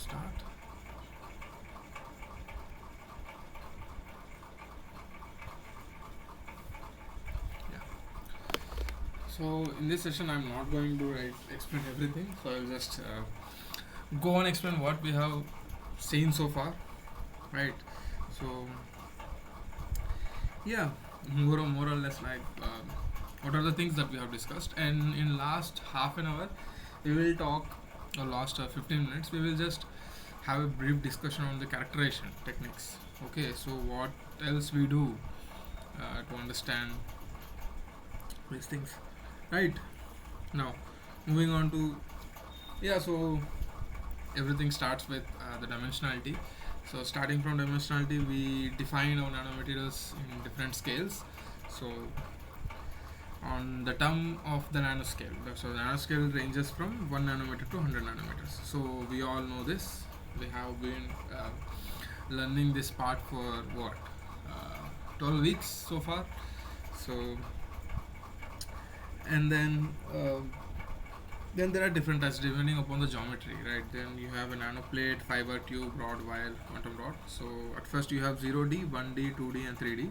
start. Yeah. So in this session, I'm not going to explain everything. So I'll just go on explain what we have seen so far, right? So yeah, more or less what are the things that we have discussed, and in last half an hour, we will talk, or last 15 minutes, we will just have a brief discussion on the characterization techniques. Okay, so what else we do to understand these things, right? Now, moving on to, yeah, so everything starts with the dimensionality. So starting from dimensionality, we define our nanomaterials in different scales. So on the term of the nanoscale, so the nanoscale ranges from 1 nanometer to 100 nanometers. So we all know this. We have been learning this part for what, 12 weeks so far. So and then there are different types depending upon the geometry, right? Then you have a nanoplate, fiber tube, rod, wire, quantum dot. So at first you have 0D, 1D, 2D, and 3D.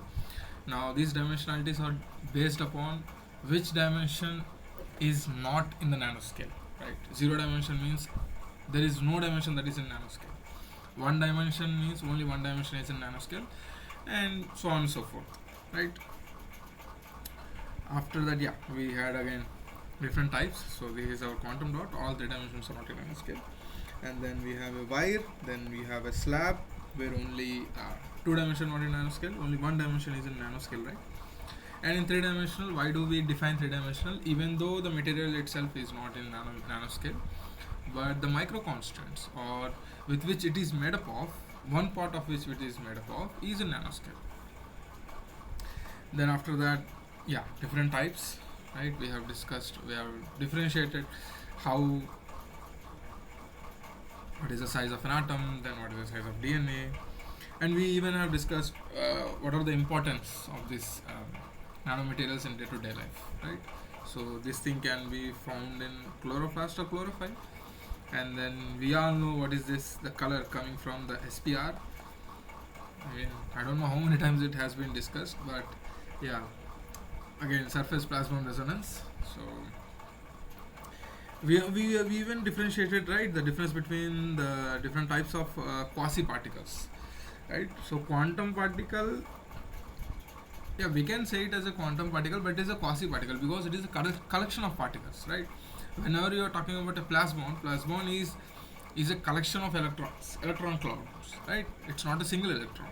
Now these dimensionalities are based upon which dimension is not in the nanoscale, right? Zero dimension means there is no dimension that is in nanoscale. One dimension means only one dimension is in nanoscale, and so on and so forth, right? After that, yeah, we had again different types. So this is our quantum dot. All three dimensions are not in nanoscale. And then we have a wire. Then we have a slab where only two dimension not in nanoscale. Only one dimension is in nanoscale, right? And in three dimensional, why do we define three dimensional? Even though the material itself is not in nanoscale, but the micro constants or with which it is made up of, one part of which it is made up of, is in nanoscale. Then after that, yeah, different types, right? We have discussed, we have differentiated how, what is the size of an atom, then what is the size of DNA, and we even have discussed what are the importance of these nanomaterials in day-to-day life, right? So this thing can be found in chloroplast or chlorophyll, and then we all know what is this, the color coming from the SPR. I mean, I don't know how many times it has been discussed, but yeah, again, surface plasmon resonance. So we even differentiated, right, the difference between the different types of quasi particles, right? So quantum particle, yeah, we can say it as a quantum particle, but it is a quasi particle because it is a collection of particles, right? Whenever you are talking about a plasmon is a collection of electrons, electron clouds, right? It's not a single electron.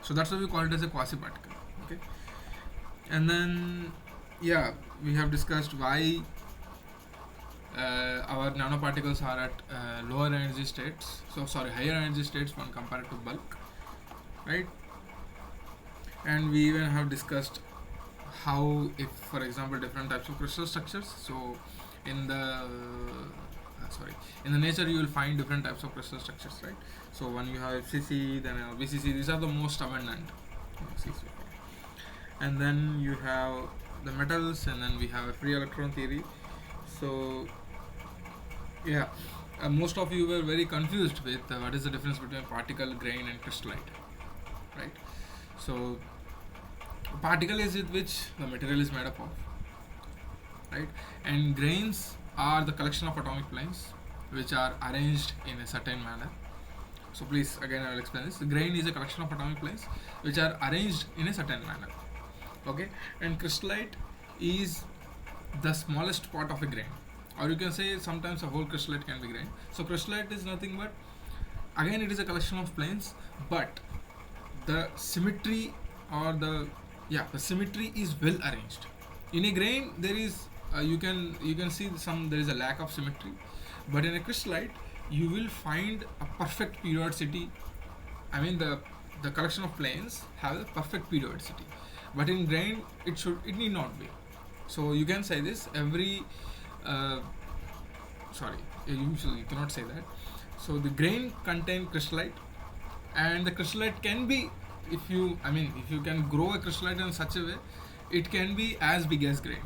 So that's why we call it as a quasi particle. Okay. And then, yeah, we have discussed why our nanoparticles are at lower energy states, higher energy states when compared to bulk, right? And we even have discussed how, if for example different types of crystal structures, so in the in the nature you will find different types of crystal structures, right? So when you have FCC, then BCC, these are the most abundant, and then you have the metals, and then we have a free electron theory. So yeah, most of you were very confused with what is the difference between particle, grain, and crystallite, right? So particle is with which the material is made up of, right? And grains are the collection of atomic planes which are arranged in a certain manner. So please, again I will explain this. The grain is a collection of atomic planes which are arranged in a certain manner. Okay, and crystallite is the smallest part of a grain, or you can say sometimes a whole crystallite can be grain. So crystallite is nothing but, again, it is a collection of planes, but the symmetry, or the symmetry is well arranged. In a grain there is you can see there is a lack of symmetry, but in a crystallite you will find a perfect periodicity. I mean, the collection of planes have a perfect periodicity, but in grain it need not be. So you can say this, every usually you cannot say that. So the grain contain crystallite, and the crystallite can be, if you can grow a crystallite in such a way, it can be as big as grain.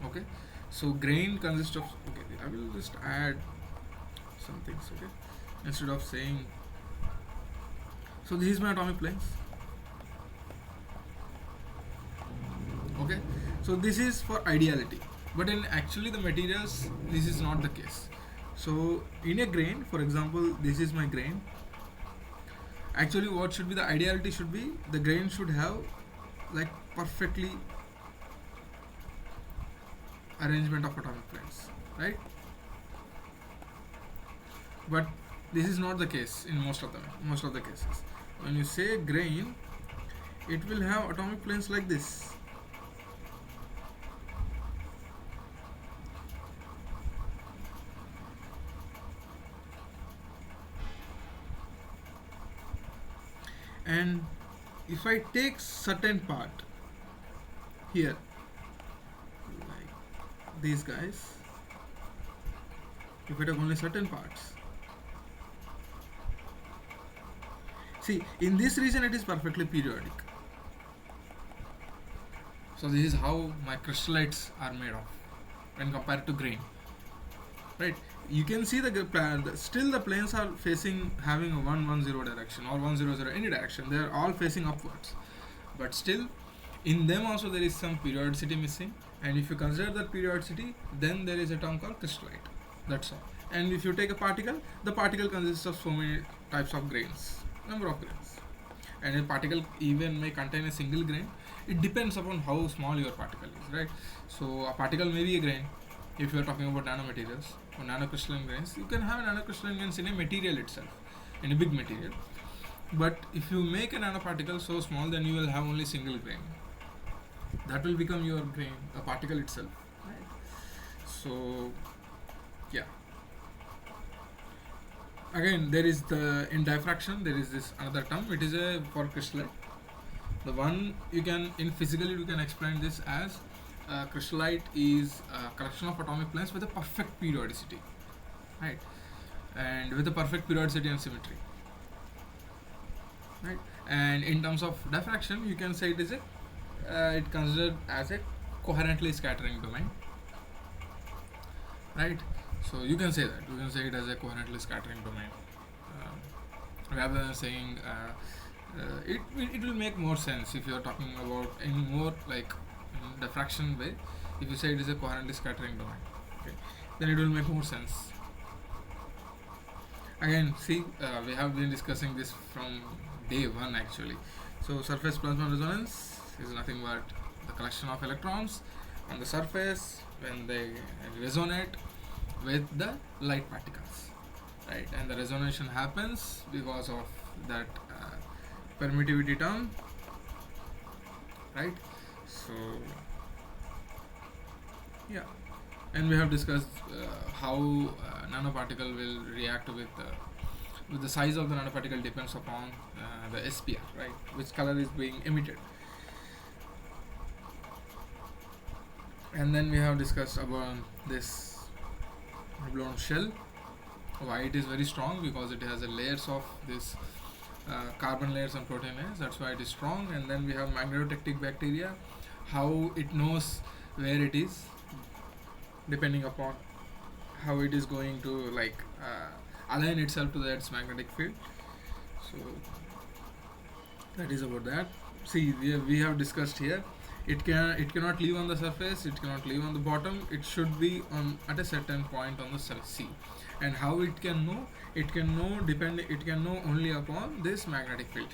Okay, so grain consists of, okay, I will just add some things. Okay, instead of saying. So this is my atomic planes. Okay, so this is for ideality, but in actually the materials this is not the case. So in a grain, for example, this is my grain. Actually, what should be the ideality should be the grain should have like perfectly arrangement of atomic planes, right? But this is not the case in most of the cases. When you say grain, it will have atomic planes like this. And if I take certain part here, like these guys, if I take only certain parts, see in this region it is perfectly periodic. So this is how my crystallites are made of when compared to grain, right? You can see still the planes are facing having a 110 direction or 100 any direction. They are all facing upwards, but still in them also there is some periodicity missing. And if you consider that periodicity, then there is a term called crystallite. That's all. And if you take a particle, the particle consists of so many types of grains, number of grains. And a particle even may contain a single grain. It depends upon how small your particle is, right? So a particle may be a grain. If you are talking about nanomaterials or nanocrystalline grains, you can have nanocrystalline grains in a material itself, in a big material. But if you make a nanoparticle so small, then you will have only single grain. That will become your grain, a particle itself, right? So yeah. Again, there is in diffraction there is this another term. It is a for crystallite. The one you can in physically you can explain this as crystallite is a collection of atomic planes with a perfect periodicity, right? And with a perfect periodicity and symmetry, right? And in terms of diffraction, you can say it is it considered as a coherently scattering domain, right? So you can say that you can say it as a coherently scattering domain, rather than saying it will make more sense if you are talking about in more like diffraction way. If you say it is a coherently scattering domain, okay, then it will make more sense. Again, see, we have been discussing this from day one actually. So surface plasma resonance is nothing but the collection of electrons on the surface when they resonate with the light particles, right? And the resonation happens because of that permittivity term, right? So yeah, and we have discussed how nanoparticle will react with the size of the nanoparticle depends upon the SPR, right? Which color is being emitted. And then we have discussed about this blown shell, why it is very strong, because it has a layers of this carbon layers and protein layers, that's why it is strong. And then we have magnetotectic bacteria, how it knows where it is depending upon how it is going to like align itself to its magnetic field. So that is about that. See, we have discussed here, it cannot live on the surface, it cannot live on the bottom, it should be on at a certain point on the sea. And how it can know, it can know only upon this magnetic field.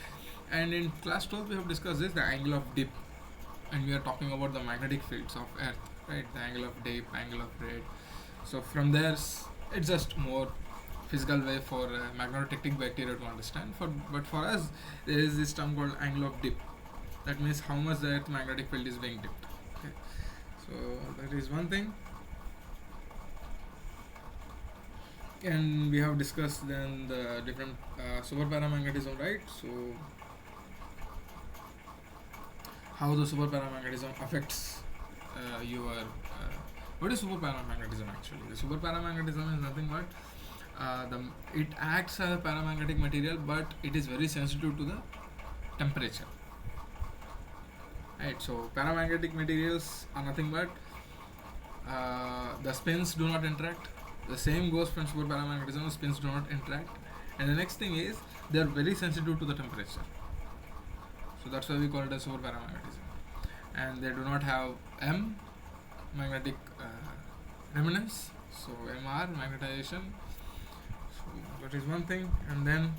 And in class 12 we have discussed this, the angle of dip, and we are talking about the magnetic fields of earth, right? The angle of dip, angle of rate. So from there it's just more physical way for magnetotectic bacteria to understand. But for us there is this term called angle of dip. That means how much the earth magnetic field is being dipped. Okay. So that is one thing. And we have discussed then the different superparamagnetism, right? So how the superparamagnetism affects your what is superparamagnetism actually? The superparamagnetism is nothing but it acts as a paramagnetic material, but it is very sensitive to the temperature, right? So paramagnetic materials are nothing but the spins do not interact. The same goes for superparamagnetism, spins do not interact, And the next thing is they are very sensitive to the temperature. So that's why we call it as superparamagnetism. And they do not have M, magnetic remanence, so MR, magnetization. So that is one thing. And then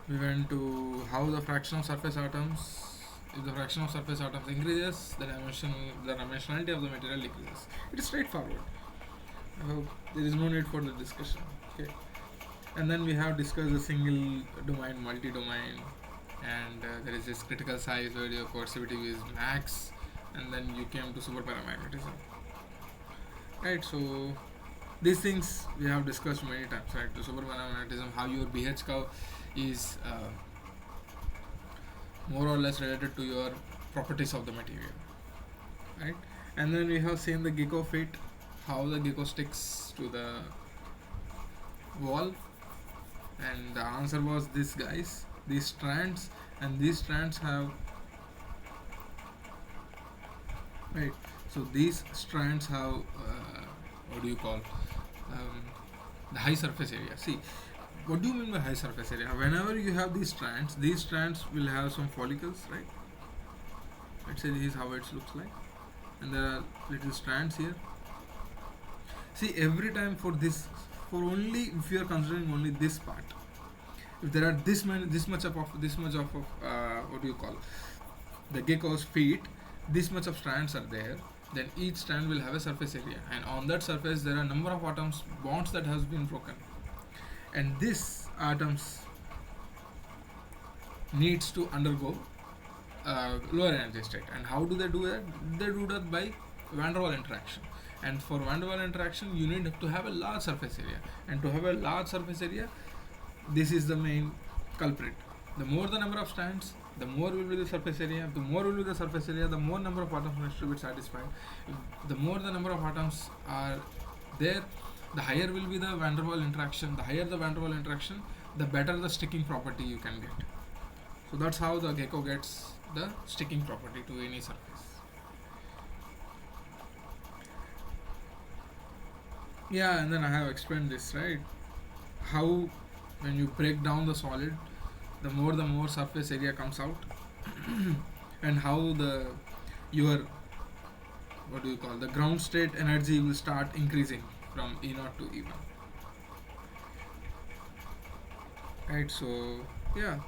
we went to how the fraction of surface atoms, if the fraction of surface atoms increases, the dimensionality of the material decreases. It is straightforward. I hope there is no need for the discussion. Okay. And then we have discussed the single domain, multi-domain, and there is this critical size where your coercivity is max, and then you came to superparamagnetism. Right, so these things we have discussed many times, right? The superparamagnetism, how your BH curve is more or less related to your properties of the material, right? And then we have seen the gecko fit, how the gecko sticks to the wall, and the answer was this, guys, these strands, and these strands have, right, so these strands have what do you call, the high surface area. See, what do you mean by high surface area? Whenever you have these strands will have some follicles, right? Let's say this is how it looks like, and there are little strands here. See, every time for this, for only if you are considering only this part, if there are this much of what do you call, the gecko's feet, this much of strands are there, then each strand will have a surface area, and on that surface there are number of atoms, bonds that has been broken, and this atoms needs to undergo lower energy state. And how do they do that? They do that by van der Waals interaction. And for van der Waals interaction, you need to have a large surface area, and to have a large surface area, this is the main culprit. The more the number of strands, the more will be the surface area. The more will be the surface area, the more number of atoms needs to be satisfied. The more the number of atoms are there, the higher will be the van der Waals interaction. The higher the van der Waals interaction, the better the sticking property you can get. So that's how the gecko gets the sticking property to any surface. Yeah, and then I have explained this, right? How when you break down the solid, the more surface area comes out, and how the your what do you call, the ground state energy will start increasing from E0 to E1. Right, so yeah,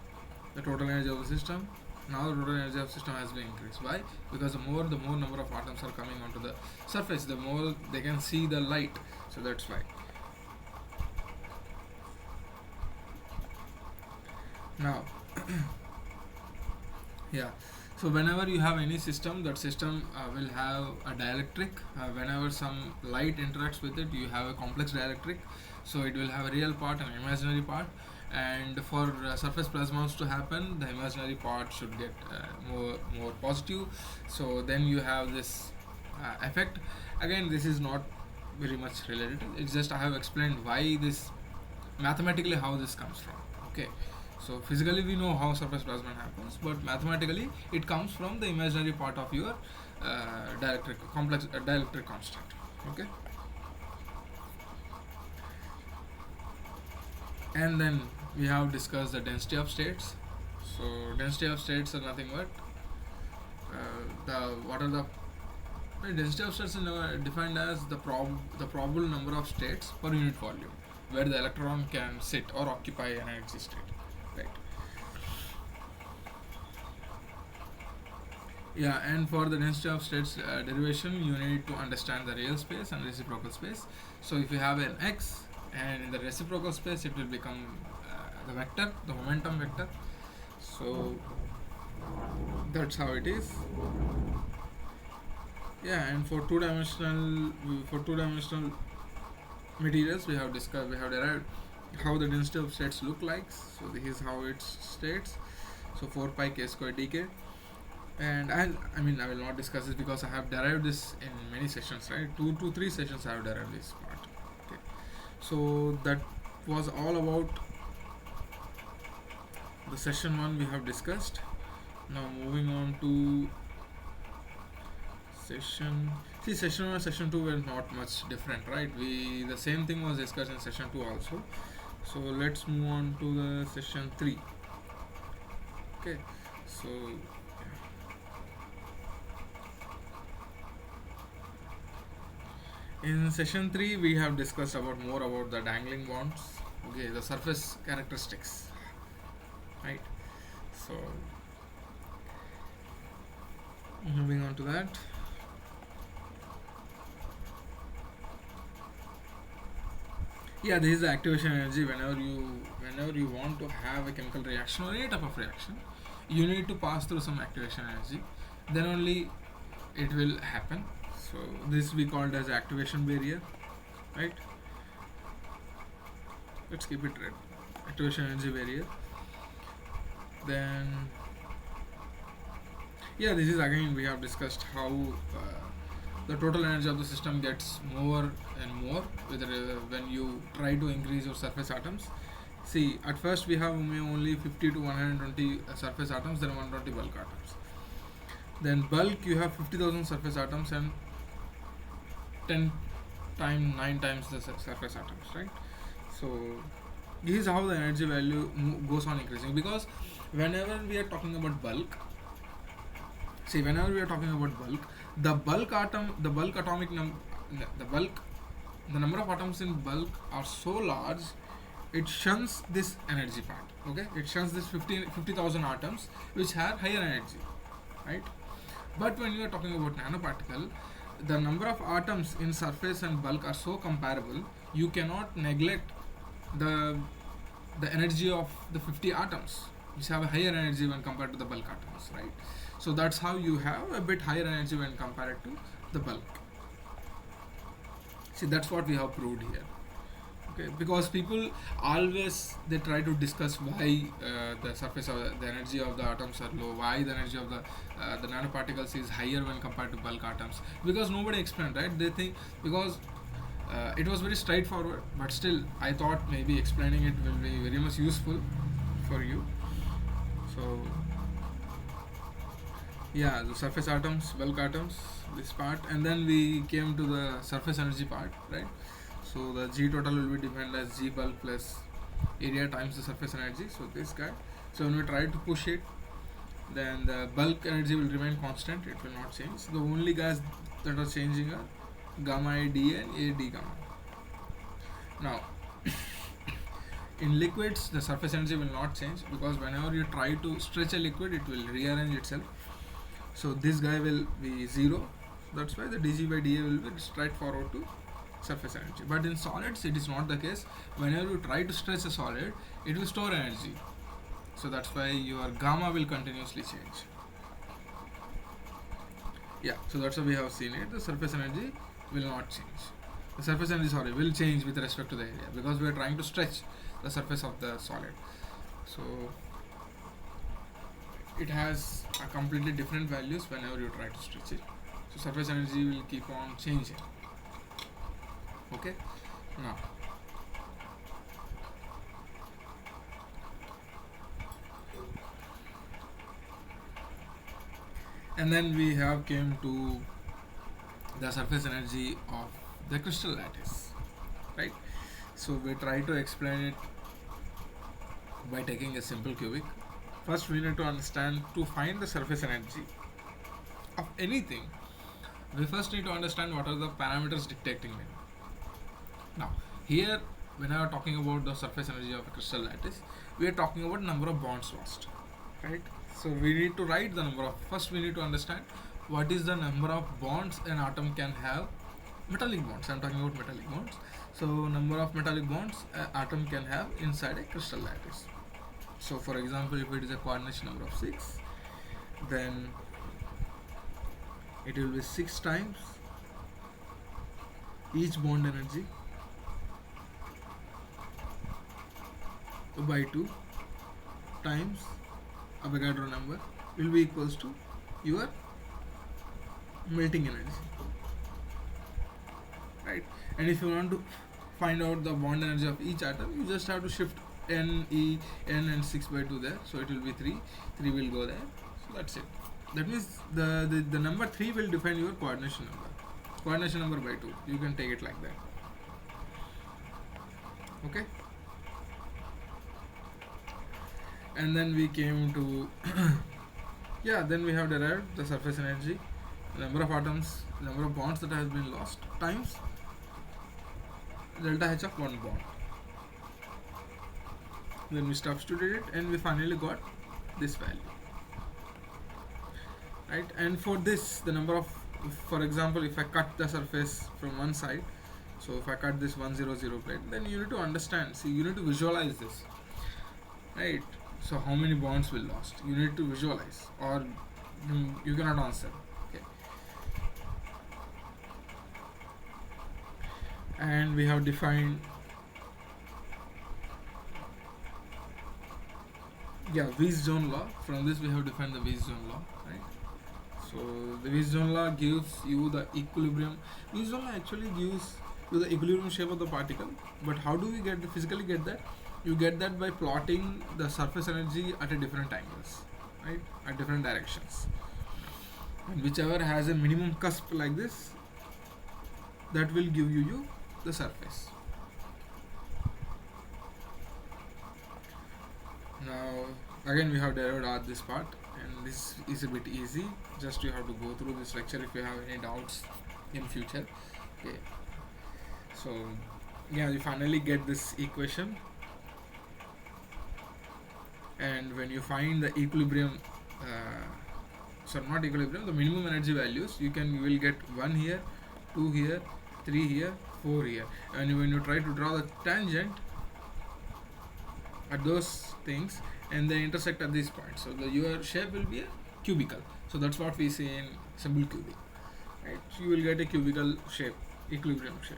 the total energy of the system, now the total energy of the system has been increased. Why? Because the more number of atoms are coming onto the surface, the more they can see the light, so that's why. Now yeah, so whenever you have any system, that system will have a dielectric. Whenever some light interacts with it, you have a complex dielectric, so it will have a real part and imaginary part. And for surface plasmons to happen, the imaginary part should get more positive, so then you have this effect. Again, this is not very much related, it's just I have explained why this, mathematically how this comes from. Okay, so physically we know how surface plasma happens, but mathematically it comes from the imaginary part of your dielectric complex dielectric constant. Okay, and then we have discussed the density of states. So density of states are nothing but the density of states is defined as the probable number of states per unit volume where the electron can sit or occupy an energy state, right? Yeah, and for the density of states derivation, you need to understand the real space and reciprocal space. So if you have an x, and in the reciprocal space it will become the vector, the momentum vector. So that's how it is. Yeah, and for two-dimensional materials, we have derived how the density of states look like. So this is how it states. So 4 pi k square dk. And I will not discuss this because I have derived this in many sessions, right? 2 to 3 sessions I have derived this part. Okay, so that was all about the session 1 we have discussed. Now moving on to session 1 and session 2 were not much different, right? The same thing was discussed in session 2 also. So let's move on to the session 3. Okay, so in session 3 we have discussed about more about the dangling bonds, okay, the surface characteristics, right? So moving on to that. Yeah, this is the activation energy. Whenever you want to have a chemical reaction or any type of reaction, you need to pass through some activation energy, then only it will happen. So this we called as activation barrier, right? Let's keep it red. Activation energy barrier. Then yeah, this is again we have discussed how the total energy of the system gets more and more when you try to increase your surface atoms. See, at first we have only 50 to 120 surface atoms, then 120 bulk atoms. Then bulk you have 50,000 surface atoms and 10 times 9 times the surface atoms, right? So this is how the energy value goes on increasing, because whenever we are talking about bulk, see, whenever we are talking about bulk, the bulk atom, the bulk atomic the bulk, the number of atoms in bulk are so large, it shuns this energy part. Okay, it shuns this 50,000 atoms which have higher energy, right? But when you are talking about nanoparticle, the number of atoms in surface and bulk are so comparable, you cannot neglect the the energy of the 50 atoms which have a higher energy when compared to the bulk atoms, right? So that's how you have a bit higher energy when compared to the bulk. See, that's what we have proved here. Okay, because people always they try to discuss why the surface of the energy of the atoms are low, why the energy of the nanoparticles is higher when compared to bulk atoms, because nobody explained, right? They think because it was very straightforward, but still I thought maybe explaining it will be very much useful for you. So yeah, the surface atoms, bulk atoms, this part, and then we came to the surface energy part, right? So the G total will be defined as G bulk plus area times the surface energy. So this guy. So when we try to push it, then the bulk energy will remain constant. It will not change. The only gas that are changing are gamma A D and A D gamma. Now, in liquids, the surface energy will not change, because whenever you try to stretch a liquid, it will rearrange itself. So this guy will be 0. That's why the dG by dA will be straightforward to surface energy. But in solids, it is not the case. Whenever you try to stretch a solid, it will store energy. So that's why your gamma will continuously change. Yeah, so that's how we have seen it. The surface energy will not change. The surface energy, sorry, will change with respect to the area, because we are trying to stretch the surface of the solid. So it has a completely different values whenever you try to stretch it. So surface energy will keep on changing. Okay, now and then we have came to the surface energy of the crystal lattice, right? So we try to explain it by taking a simple cubic. First we need to understand, to find the surface energy of anything, we first need to understand what are the parameters dictating it. Now here, when I am talking about the surface energy of a crystal lattice, we are talking about number of bonds lost, right? So we need to write the number of, first we need to understand what is the number of bonds an atom can have. Metallic bonds, I am talking about metallic bonds. So number of metallic bonds an atom can have inside a crystal lattice. So for example, if it is a coordination number of 6, then it will be 6 times each bond energy by 2 times Avogadro number will be equals to your melting energy, right? And if you want to find out the bond energy of each atom, you just have to shift n and 6 by 2 there, so it will be 3 will go there. So that's it. That means the number 3 will define your coordination number by 2. You can take it like that. Okay. And then we came to yeah, then we have derived the surface energy, number of atoms, number of bonds that has been lost times delta H of one bond. Then we substituted it and we finally got this value, right? And for this, the number of, for example, if I cut the surface from one side, so if I cut this 100 plate, then you need to understand, see, you need to visualize this, right? So how many bonds will lost, you need to visualize, or you cannot answer. Okay. And we have defined, yeah, Weis zone law. From this we have defined the Weis zone law, right? So the Weis zone law gives you the equilibrium. Weis zone law actually gives you the equilibrium shape of the particle, but how do we get physically get that? You get that by plotting the surface energy at a different angles, right, at different directions, and whichever has a minimum cusp like this, that will give you the surface. Now again we have derived out this part, and this is a bit easy, just you have to go through this lecture if you have any doubts in future. Okay, so yeah, you finally get this equation, and when you find the equilibrium, sorry, not equilibrium, the minimum energy values, you will get 1 here, 2 here, 3 here, 4 here, and when you try to draw the tangent at those things and they intersect at this point, so your shape will be a cubical. So that's what we say in simple cubic, right? So you will get a cubical shape, equilibrium shape.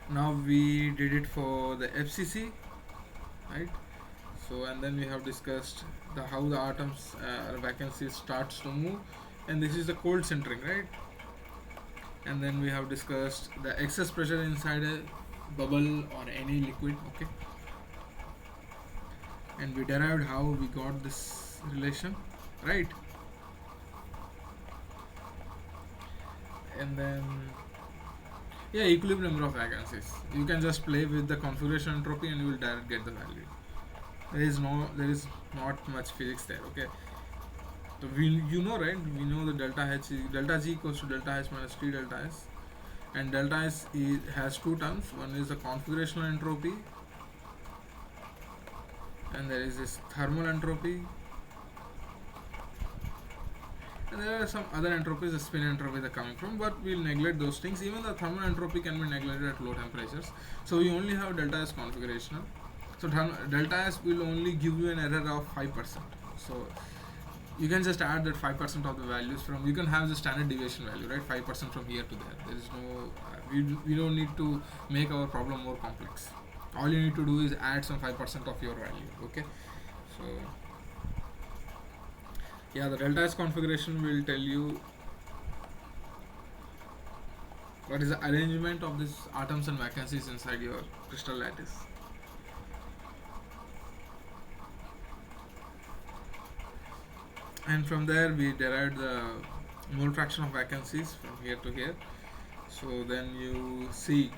Now we did it for the FCC, right? So and then we have discussed how the atoms vacancies starts to move, and this is the cold centering, right? And then we have discussed the excess pressure inside a bubble or any liquid, okay? And we derived how we got this relation, right? And then yeah, equilibrium number of vacancies, you can just play with the configuration entropy and you will directly get the value. There is not much physics there, okay? So you know, right, we know the delta G equals to delta H minus T delta S, and delta S has two terms. One is the configurational entropy, and there is this thermal entropy, and there are some other entropies, the spin entropy that are coming from, but we'll neglect those things. Even the thermal entropy can be neglected at low temperatures. So we only have delta S configurational. So delta S will only give you an error of 5%. So you can just add that 5% of the values from, you can have the standard deviation value, right? 5% from here to there. There is no, we don't need to make our problem more complex. All you need to do is add some 5% of your value, okay? So yeah, the delta S configuration will tell you what is the arrangement of these atoms and vacancies inside your crystal lattice. And from there we derived the mole fraction of vacancies from here to here. So then you see,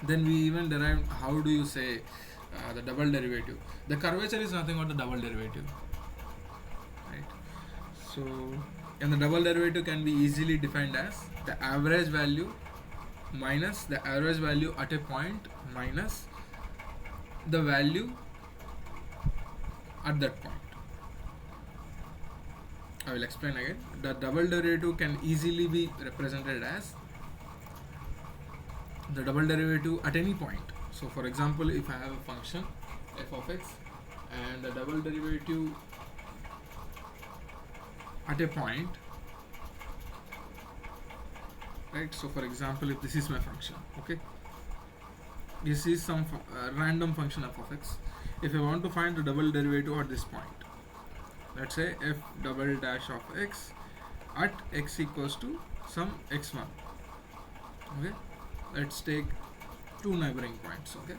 then we even derived how do you say the double derivative. The curvature is nothing but the double derivative, right? So, and the double derivative can be easily defined as the average value minus the average value at a point minus the value at that point. I will explain again. The double derivative can easily be represented as the double derivative at any point. So for example, if I have a function f of x and the double derivative at a point, right? So for example, if this is my function, okay, this is some random function f of x. If I want to find the double derivative at this point, let's say f double dash of x at x equals to some x1, okay? Let's take two neighboring points, okay?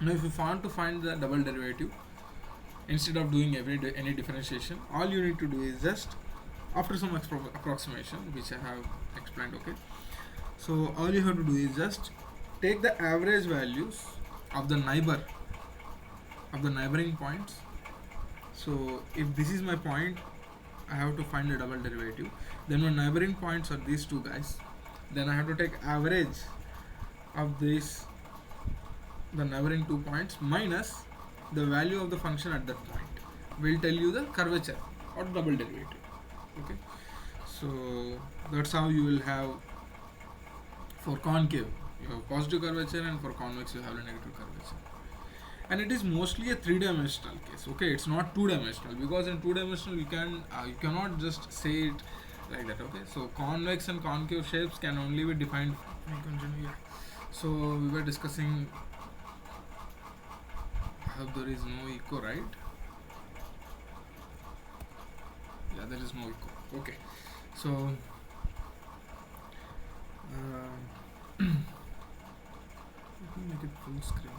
Now if you want to find the double derivative, instead of doing any differentiation, all you need to do is just, after some approximation which I have explained, okay, so all you have to do is just take the average values of the neighbor of the neighboring points. So if this is my point, I have to find a double derivative. Then my neighboring points are these two guys. Then I have to take average of this, the neighboring 2 points, minus the value of the function at that point. Will tell you the curvature or double derivative. Okay, so that's how you will have for concave you have positive curvature, and for convex you have a negative curvature. And it is mostly a three-dimensional case. Okay, it's not two-dimensional, because in two-dimensional you cannot just say it like that. Okay, so convex and concave shapes can only be defined. Yeah. So we were discussing how there is no echo, right? Yeah, there is no echo. Okay, so let me make it full screen.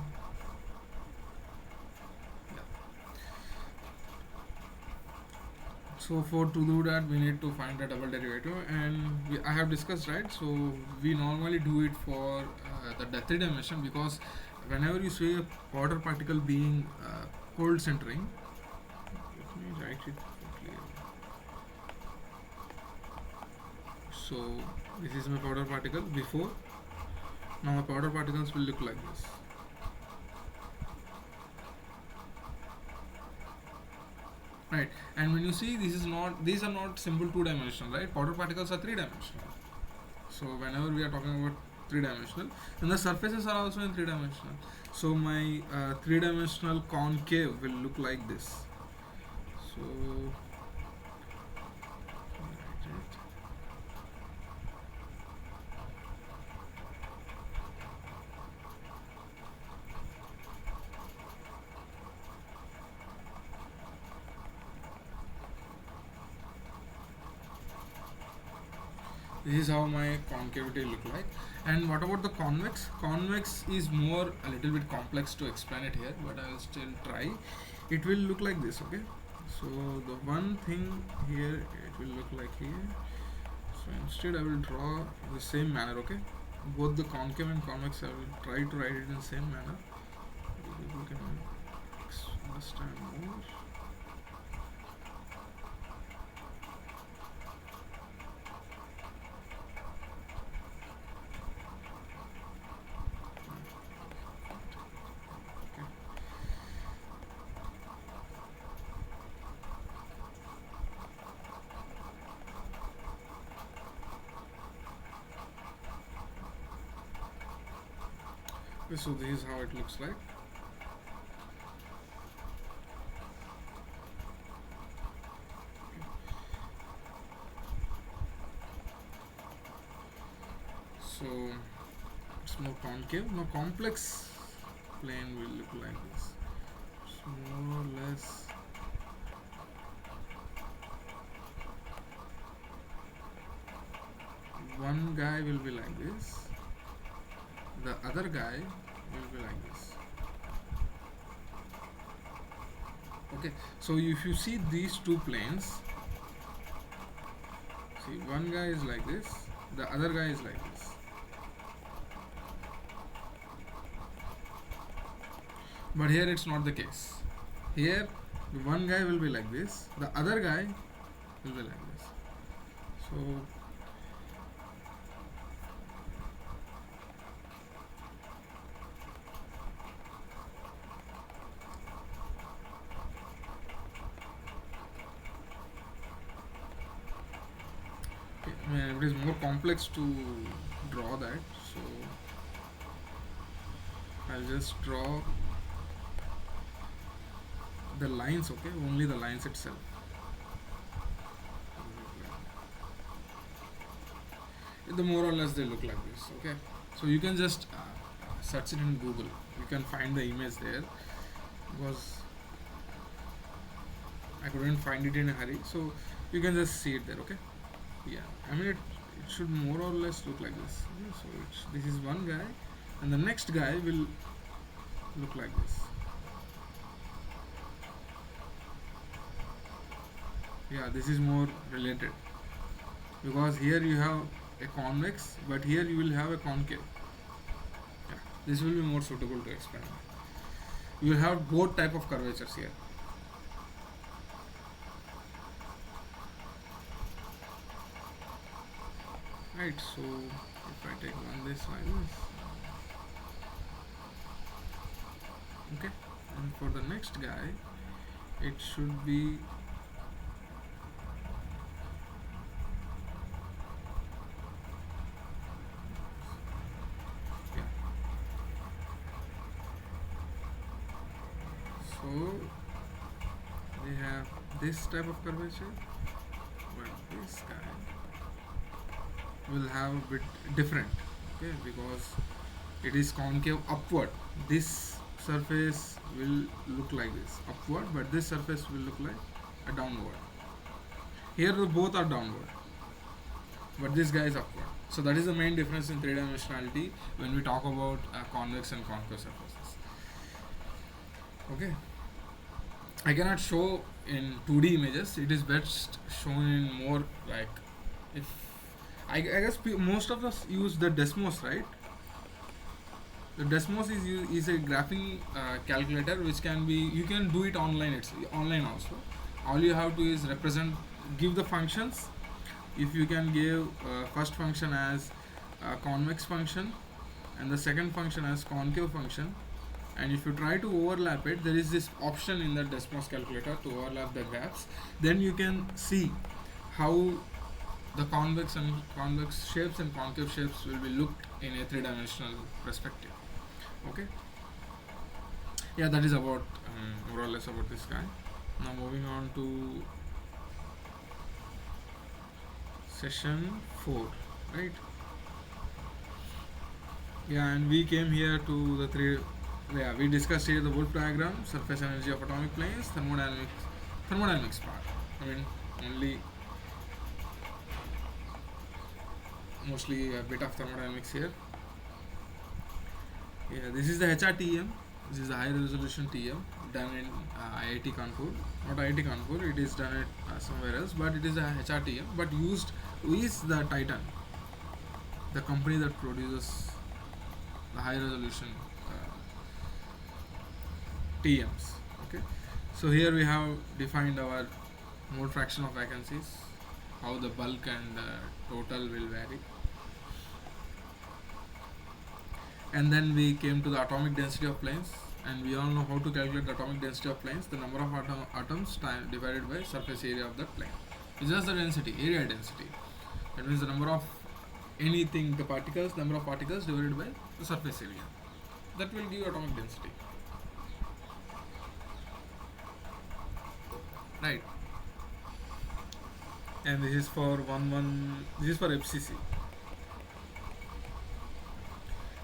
So for to do that, we need to find the double derivative, and I have discussed, right. So we normally do it for the three dimension, because whenever you see a powder particle being cold centering, let me write it clearly. So this is my powder particle before. Now my powder particles will look like this. Right, and when you see these are not simple two-dimensional, right? Powder particles are three-dimensional. So whenever we are talking about three-dimensional, then the surfaces are also in three-dimensional. So my three-dimensional concave will look like this. So this is how my concavity look like. And what about the convex? Convex is more a little bit complex to explain it here, but I will still try. It will look like this. Okay, so the one thing here, it will look like here. So instead I will draw the same manner. Okay, both the concave and convex, I will try to write it in the same manner. People can understand more. So this is how it looks like. So it's more concave. Now complex plane will look like this. So more or less. One guy will be like this. The other guy will be like this. Okay, so if you see these two planes, see, one guy is like this, the other guy is like this. But here it's not the case. Here the one guy will be like this, the other guy will be like this. So it is more complex to draw that, so I'll just draw the lines. Okay, only the lines itself. The more or less they look like this. Okay, so you can just search it in Google, you can find the image there, because I couldn't find it in a hurry, so you can just see it there. Okay, yeah, I mean it should more or less look like this. Okay? So this is one guy, and the next guy will look like this. Yeah, this is more related, because here you have a convex, but here you will have a concave. Yeah. This will be more suitable to explain. You will have both type of curvatures here. Right, so if I take one this like this, okay, and for the next guy, it should be yeah. So we have this type of curvature, but this guy will have a bit different, okay, because it is concave upward. This surface will look like this upward, but this surface will look like a downward. Here the both are downward, but this guy is upward. So that is the main difference in three dimensionality when we talk about convex and concave surfaces. Okay, I cannot show in 2D images. It is best shown in more like, if I guess most of us use the Desmos, right? The Desmos is a graphing calculator which can be, you can do it online. It's online also. All you have to is represent, give the functions. If you can give first function as convex function and the second function as concave function, and if you try to overlap it, there is this option in the Desmos calculator to overlap the graphs. Then you can see how the convex shapes and concave shapes will be looked in a three-dimensional perspective. Okay, yeah, that is about more or less about this guy. Now moving on to session 4, right? Yeah, and we came here to the three. Yeah, we discussed here the Wolf diagram, surface energy of atomic planes, thermodynamics part. I mean, only mostly a bit of thermodynamics here. Yeah, this is the HRTM. This is the high resolution TM done in IIT Kanpur. Not IIT Kanpur, it is done at somewhere else, but it is a HRTM. But used is the Titan, the company that produces the high resolution TMs. Okay, so here we have defined our mole fraction of vacancies, how the bulk and total will vary. And then we came to the atomic density of planes, and we all know how to calculate the atomic density of planes, the number of atoms divided by surface area of that plane. It's just the density, area density. That means the number of anything, the particles, number of particles divided by the surface area. That will give atomic density. Right. And this is for this is for FCC.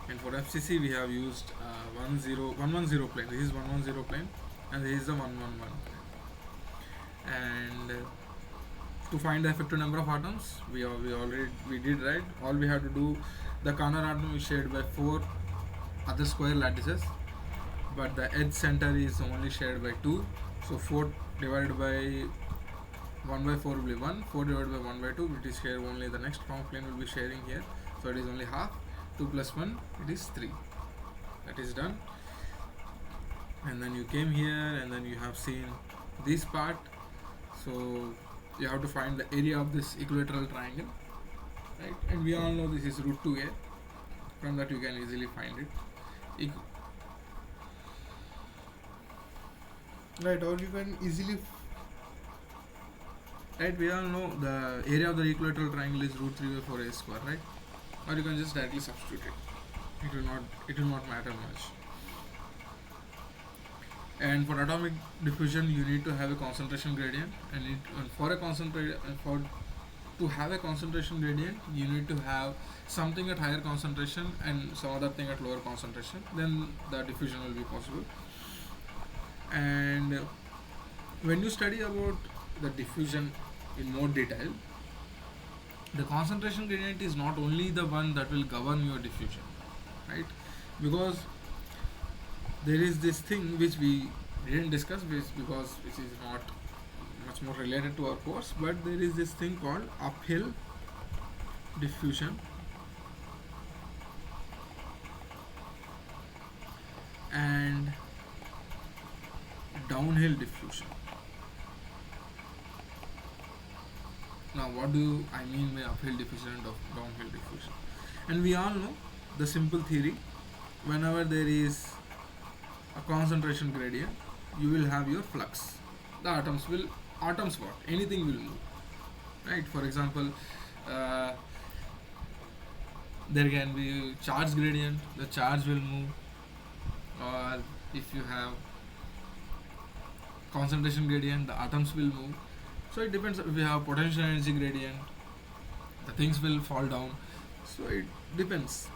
And for FCC we have used 110 plane. This is 110 plane, and this is the 111 plane. And to find the effective number of atoms, we did, right. All we have to do, the corner atom is shared by 4 other square lattices, but the edge center is only shared by 2. So 4 divided by 1 by 4 will be 1. 4 divided by 1 by 2, it is here only the next form plane will be sharing here. So it is only half. 2 plus 1, it is 3. That is done. And then you came here, and then you have seen this part. So you have to find the area of this equilateral triangle, right? And we all know this is root 2a. From that you can easily find it. Right, or you can easily, right, we all know the area of the equilateral triangle is root 3 by 4a square, right? Or you can just directly substitute it. It will not matter much. And for atomic diffusion, you need to have a concentration gradient, and to have a concentration gradient, you need to have something at higher concentration and some other thing at lower concentration. Then the diffusion will be possible. And when you study about the diffusion in more detail, the concentration gradient is not only the one that will govern your diffusion, right? Because there is this thing which we didn't discuss, because which is not much more related to our course, but there is this thing called uphill diffusion downhill diffusion. Now, what do I mean by uphill diffusion and downhill diffusion? And we all know the simple theory: whenever there is a concentration gradient, you will have your flux. The atoms what? Anything will move, right? For example, uh, there can be charge gradient, the charge will move, or if you have concentration gradient, the atoms will move. So it depends. If you have potential energy gradient, the things will fall down. So it depends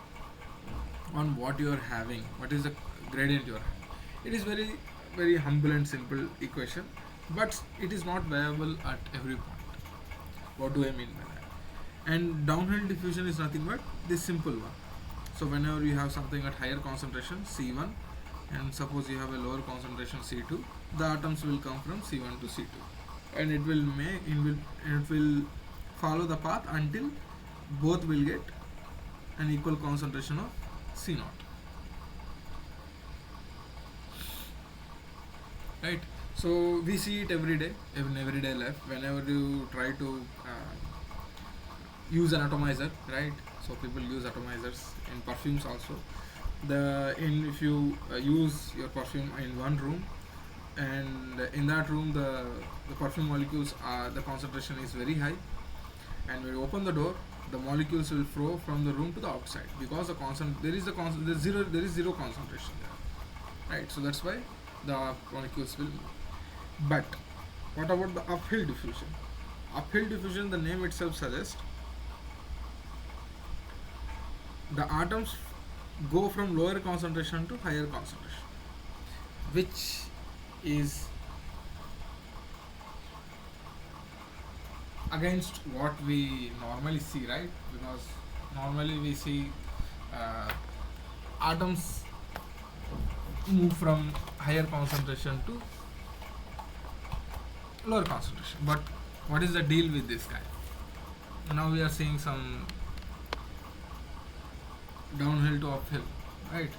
on what you are having, what is the gradient you are having. It is very, very humble and simple equation, but it is not viable at every point. What do I mean by that? And downhill diffusion is nothing but this simple one. So whenever you have something at higher concentration C1, and suppose you have a lower concentration C2, the atoms will come from C1 to C2, and it will follow the path until both will get an equal concentration of C0. Right? So we see it every day, in everyday life. Whenever you try to use an atomizer, right? So people use atomizers in perfumes also. If you use your perfume in one room, and in that room the perfume molecules are, the concentration is very high, and when you open the door, the molecules will flow from the room to the outside, because there is zero concentration there, right? So that's why the molecules will move. But what about the uphill diffusion? Uphill diffusion, the name itself suggests, the atoms go from lower concentration to higher concentration, which is against what we normally see, right? Because normally we see atoms move from higher concentration to lower concentration. But what is the deal with this guy? Now we are seeing some downhill to uphill, right?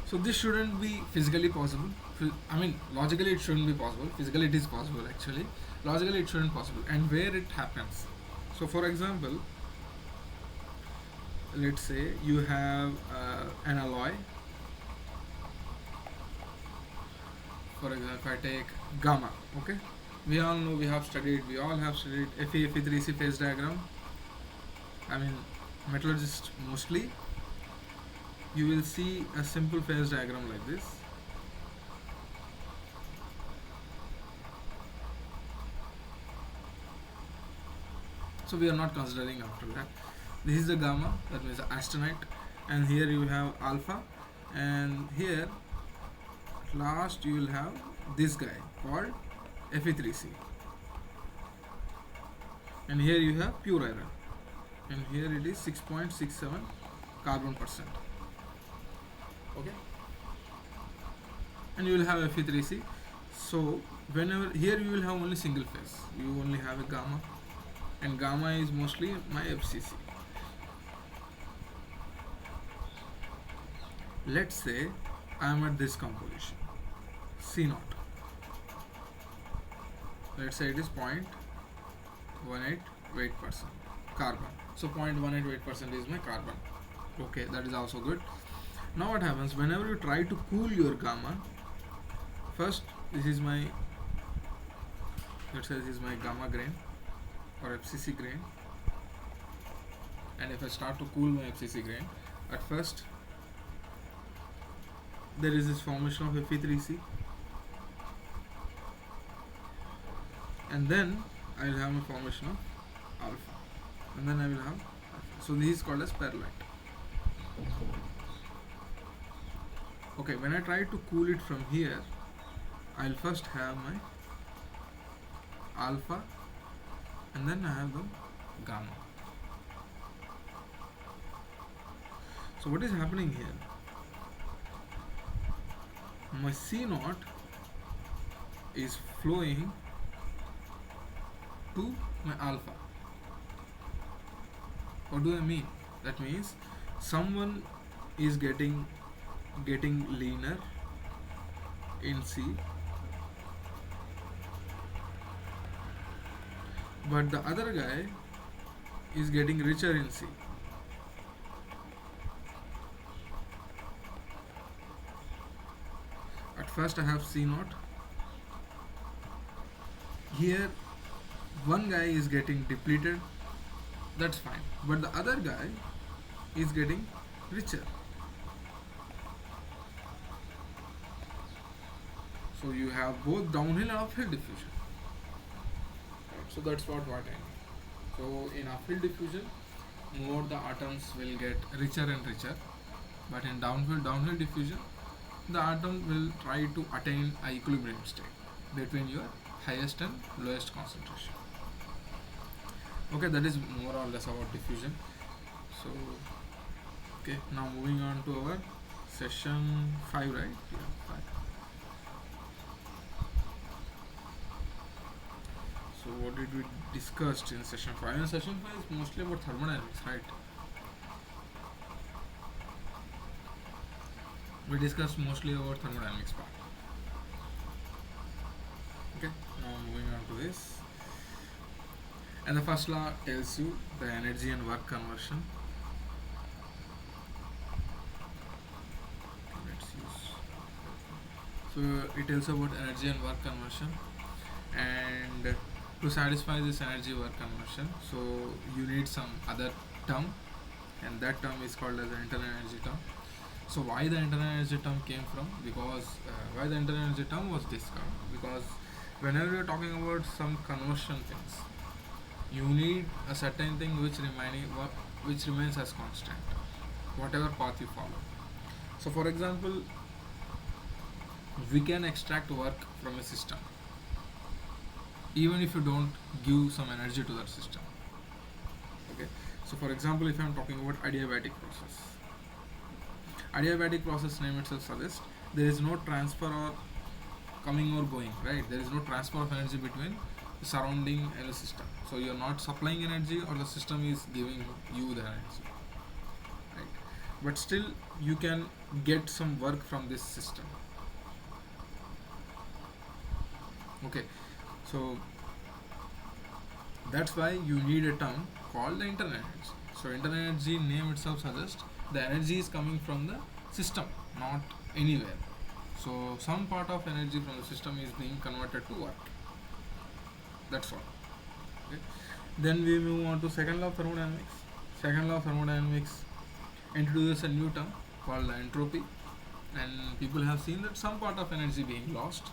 So this shouldn't be physically possible. I mean, logically it shouldn't be possible. Physically it is possible actually. Logically it shouldn't possible. And where it happens? So for example, let's say you have an alloy. For example, if I take gamma, okay? We all know, we all have studied Fe3C phase diagram. I mean, metallurgists mostly, you will see a simple phase diagram like this. So we are not considering after that. This is the gamma, that means the austenite, and here you have alpha, and here at last you will have this guy called Fe3C, and here you have pure iron, and here it is 6.67 carbon percent. Okay, and you will have Fe3C. So whenever here you will have only single phase, you only have a gamma, and gamma is mostly my FCC. Let's say I am at this composition C0. Let's say it is 0.18 weight percent carbon. So 0.18 weight percent is my carbon. Okay, that is also good. Now what happens whenever you try to cool your gamma? First, this is my, let's say this is my gamma grain or FCC grain, and if I start to cool my FCC grain, at first there is this formation of Fe3C, and then I will have a formation of alpha, and then I will have alpha. So this is called as perlite. Okay, when I try to cool it from here, I will first have my alpha, and then I have the gamma. So what is happening here? My C0 is flowing to my alpha. What do I mean? That means someone is getting getting leaner in C, but the other guy is getting richer in C. At first I have C naught. Here one guy is getting depleted, that's fine, but the other guy is getting richer. So you have both downhill and uphill diffusion. Right, so that's what I mean. So in uphill diffusion, more the atoms will get richer and richer, but in downhill diffusion, the atom will try to attain a equilibrium state between your highest and lowest concentration. Okay, that is more or less about diffusion. So okay, now moving on to our session 5, right? Yeah, 5. So what did we discussed in session 5? In session 5 is mostly about thermodynamics, right? We discussed mostly about thermodynamics part. Okay, now moving on to this. And the first law tells you the energy and work conversion. Let's use. So it tells about energy and work conversion, and to satisfy this energy work conversion, so you need some other term, and that term is called as the internal energy term. So why the internal energy term came from? Because why the internal energy term was discovered? Because whenever you are talking about some conversion things, you need a certain thing which remains as constant, whatever path you follow. So for example, we can extract work from a system even if you don't give some energy to that system. Okay, so for example, if I am talking about adiabatic process, adiabatic process name itself suggests there is no transfer or coming or going, right? There is no transfer of energy between the surrounding and the system. So you are not supplying energy, or the system is giving you the energy, right? But still you can get some work from this system. Okay, so that's why you need a term called the internal energy. So internal energy name itself suggests the energy is coming from the system, not anywhere. So some part of energy from the system is being converted to work. That's all. Okay. Then we move on to second law of thermodynamics. Second law of thermodynamics introduces a new term called entropy, and people have seen that some part of energy being lost,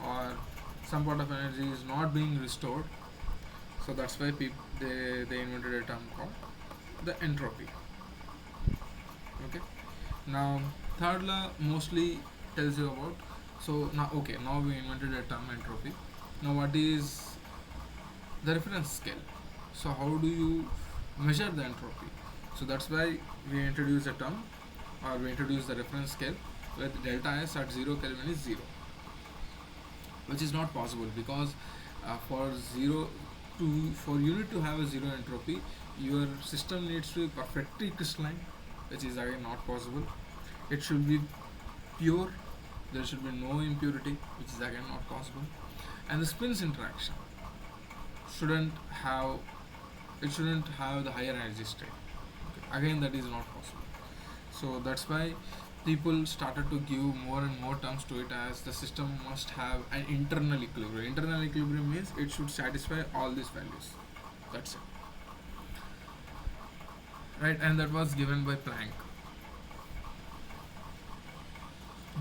or some part of energy is not being restored. So that's why they invented a term called the entropy. Okay. Now third law mostly tells you about. So now we invented a term entropy. Now what is the reference scale? So how do you measure the entropy? So that's why we introduce a term, or we introduce the reference scale with delta S at 0 Kelvin is 0, which is not possible because for unit to have a 0 entropy, your system needs to be perfectly crystalline, which is again not possible. It should be pure, there should be no impurity, which is again not possible, and the spins interaction shouldn't have the higher energy state. Okay. Again, that is not possible. So that's why people started to give more and more terms to it, as the system must have an internal equilibrium. Internal equilibrium means it should satisfy all these values. That's it. Right, and that was given by Planck.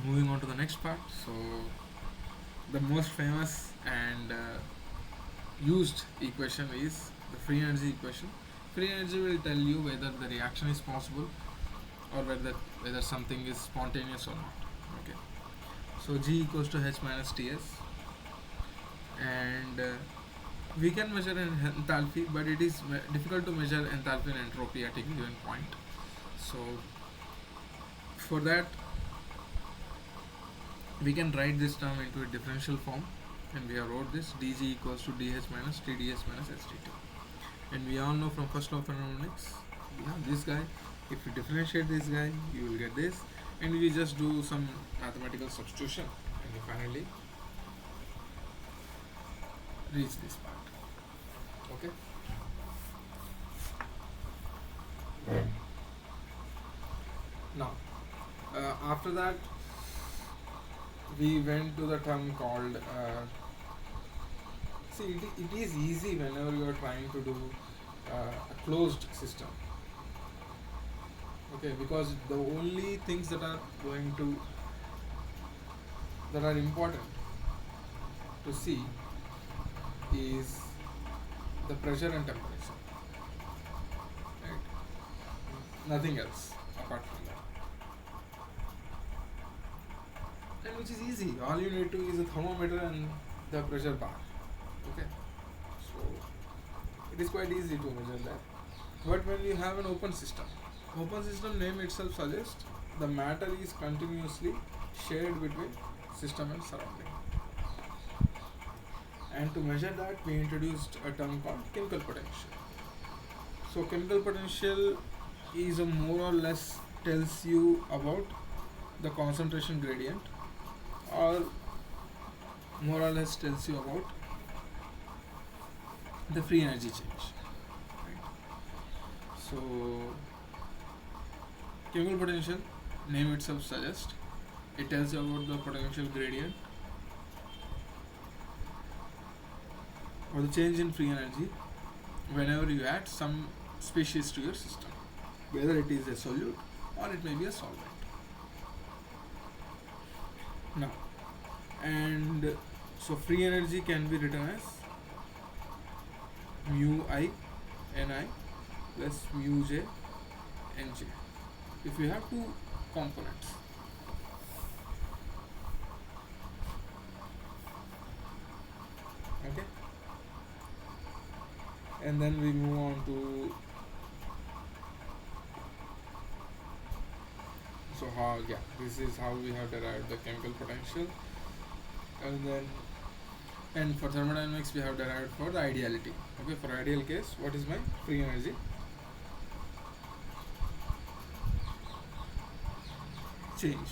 Moving on to the next part. So the most famous and used equation is the free energy equation. Free energy will tell you whether the reaction is possible, or whether something is spontaneous or not. Okay, so G equals to H minus Ts, and we can measure enthalpy, but it is difficult to measure enthalpy and entropy at a given point. So for that, we can write this term into a differential form, and we have wrote this dg equals to dh minus tds minus sdt. And we all know from first law of thermodynamics, we have this guy. If you differentiate this guy, you will get this. and we just do some mathematical substitution, and we finally reach this part. Okay. Now, after that, we went to the term called. See, it is easy whenever you are trying to do a closed system. Okay, because the only things that are going to that are important to see is the pressure and temperature, right? Nothing else apart from that. And which is easy. All you need to is a thermometer and the pressure bar. Okay, so it is quite easy to measure that. But when you have an open system name itself suggests the matter is continuously shared between system and surrounding. And to measure that, we introduced a term called chemical potential. So chemical potential is a more or less tells you about the concentration gradient, or more or less tells you about the free energy change. Right? So chemical potential, name itself suggests, it tells you about the potential gradient or the change in free energy whenever you add some species to your system, whether it is a solute or it may be a solvent. Now, and so free energy can be written as mu I Ni plus mu J Nj if you have two components. Okay, and then we move on to this is how we have derived the chemical potential, and for thermodynamics we have derived for the ideality. Okay, for ideal case, what is my free energy change?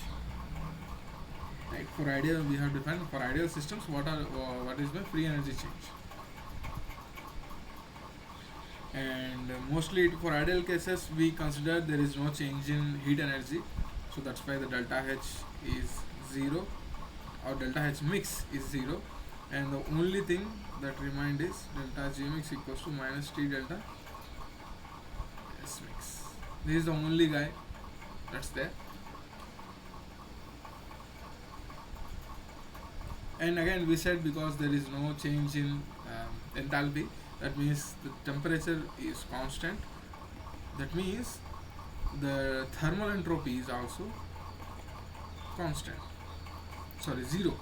Right, for ideal we have defined for ideal systems what is my free energy change, and mostly for ideal cases we consider there is no change in heat energy, so that's why the delta H is 0 or delta H mix is 0, and the only thing that remained is delta G mix equals to minus T delta S mix. This is the only guy that's there. And again we said because there is no change in enthalpy, that means the temperature is constant, that means the thermal entropy is also constant, sorry, 0.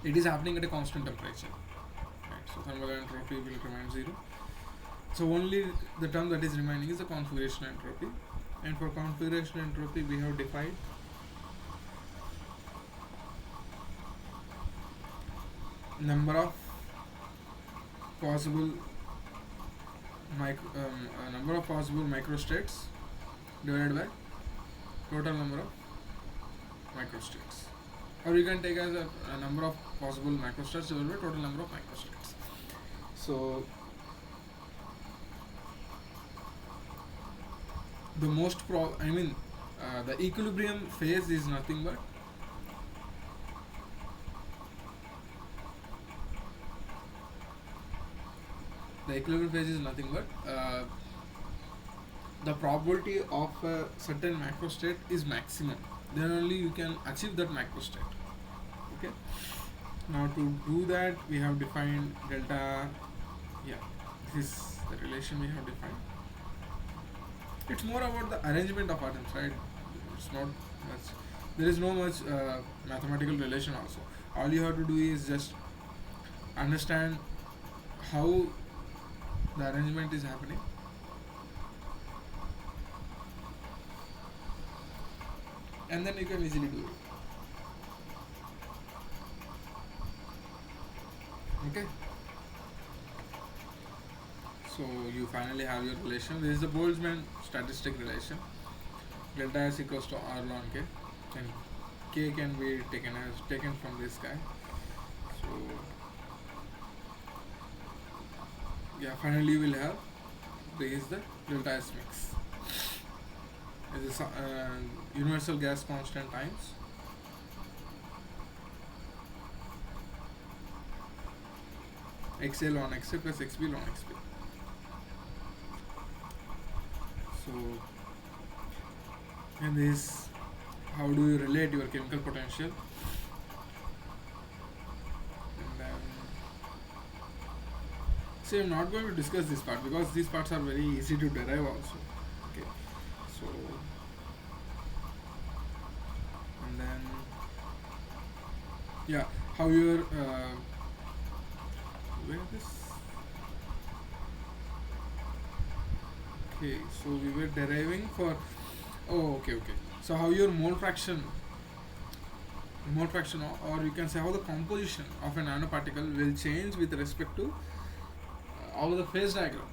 It is happening at a constant temperature, right? So thermal entropy will remain 0. So only the term that is remaining is the configuration entropy, and for configuration entropy we have defined number of possible microstates divided by total number of microstates, or you can take as a number of possible microstates divided by total number of microstates. So the the equilibrium phase is nothing but the probability of a certain macrostate is maximum, then only you can achieve that macrostate. Okay, now to do that we have defined delta, this is the relation we have defined. It's more about the arrangement of atoms, right? It's not much, there is no much mathematical relation also. All you have to do is just understand how the arrangement is happening, and then you can easily do it. Okay, so you finally have your relation. This is the Boltzmann statistic relation. delta S equals to R ln K, and K can be taken from this guy. So yeah, finally we'll have this is the delta S mix. Is a universal gas constant times XA ln XA plus XB ln XB. So, and this, how do you relate your chemical potential? And then, see, I'm not going to discuss this part because these parts are very easy to derive also. Okay, so, and then, yeah, how your where this? Okay, so we were deriving for. Oh, okay. So how your mole fraction, or you can say how the composition of a nanoparticle will change with respect to how the phase diagram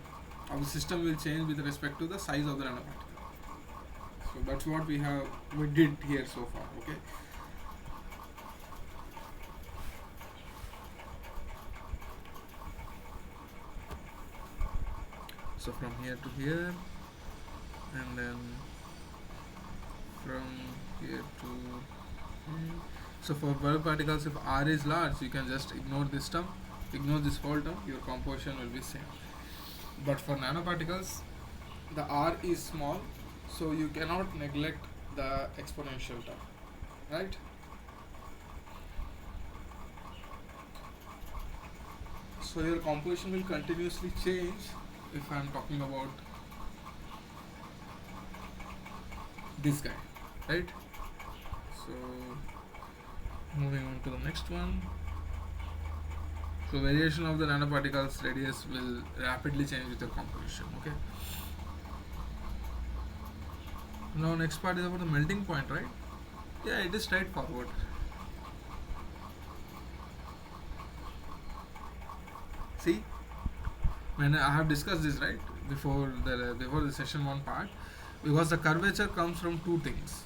of the system will change with respect to the size of the nanoparticle. So that's what we did here so far. Okay. So from here to here, and then from here to here. So for bulk particles, if R is large, you can just ignore this term, ignore this whole term, your composition will be same. But for nanoparticles, the R is small, so you cannot neglect the exponential term, right? So your composition will continuously change if I am talking about this guy, right? So moving on to the next one. So variation of the nanoparticles radius will rapidly change with your composition. Okay. Now next part is about the melting point, right? Yeah, it is straightforward. See, when I have discussed this right before the session 1 part, because the curvature comes from two things.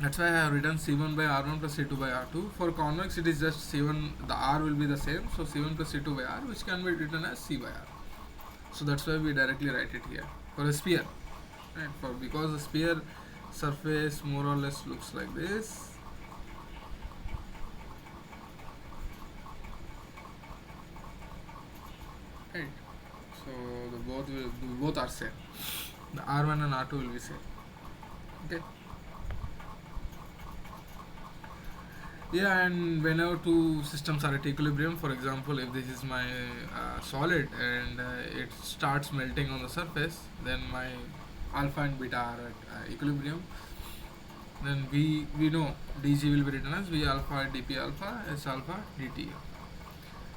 That's why I have written C1 by R1 plus C2 by R2. For convex, it is just C1, the R will be the same, so C1 plus C2 by R, which can be written as C by R. So that's why we directly write it here. For a sphere, right? Because the sphere surface more or less looks like this. Right. So both are same. The R1 and R2 will be same. Okay. Yeah, and whenever two systems are at equilibrium, for example, if this is my solid and it starts melting on the surface, then my alpha and beta are at equilibrium. Then we know dg will be written as v alpha dp alpha s alpha dt.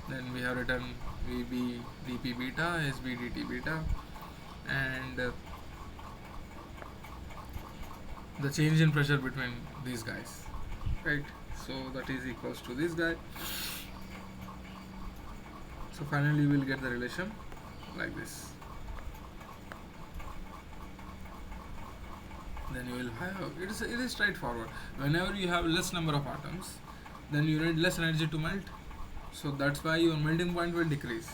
Then we have written vb dp beta sb dt beta, and the change in pressure between these guys, right? So that is equals to this guy. So finally we will get the relation like this. Then you will have, it is straightforward. Whenever you have less number of atoms, then you need less energy to melt. So that's why your melting point will decrease.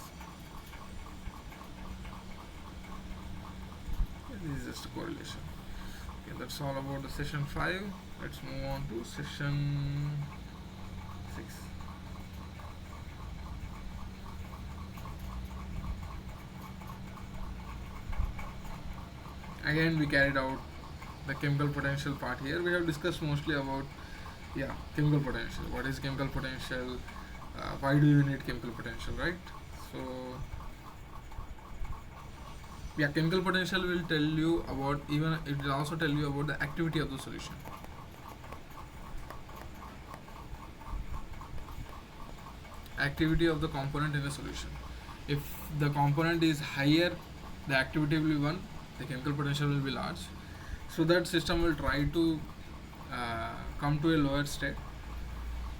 This is just a correlation. Okay, that's all about the session 5. Let's move on to session 6. Again, we carried out the chemical potential part here. We have discussed mostly about chemical potential. What is chemical potential? Why do you need chemical potential, right? So chemical potential will tell you about, even it will also tell you about the activity of the solution. Activity of the component in a solution. If the component is higher, the activity will be 1, the chemical potential will be large. So that system will try to come to a lower state,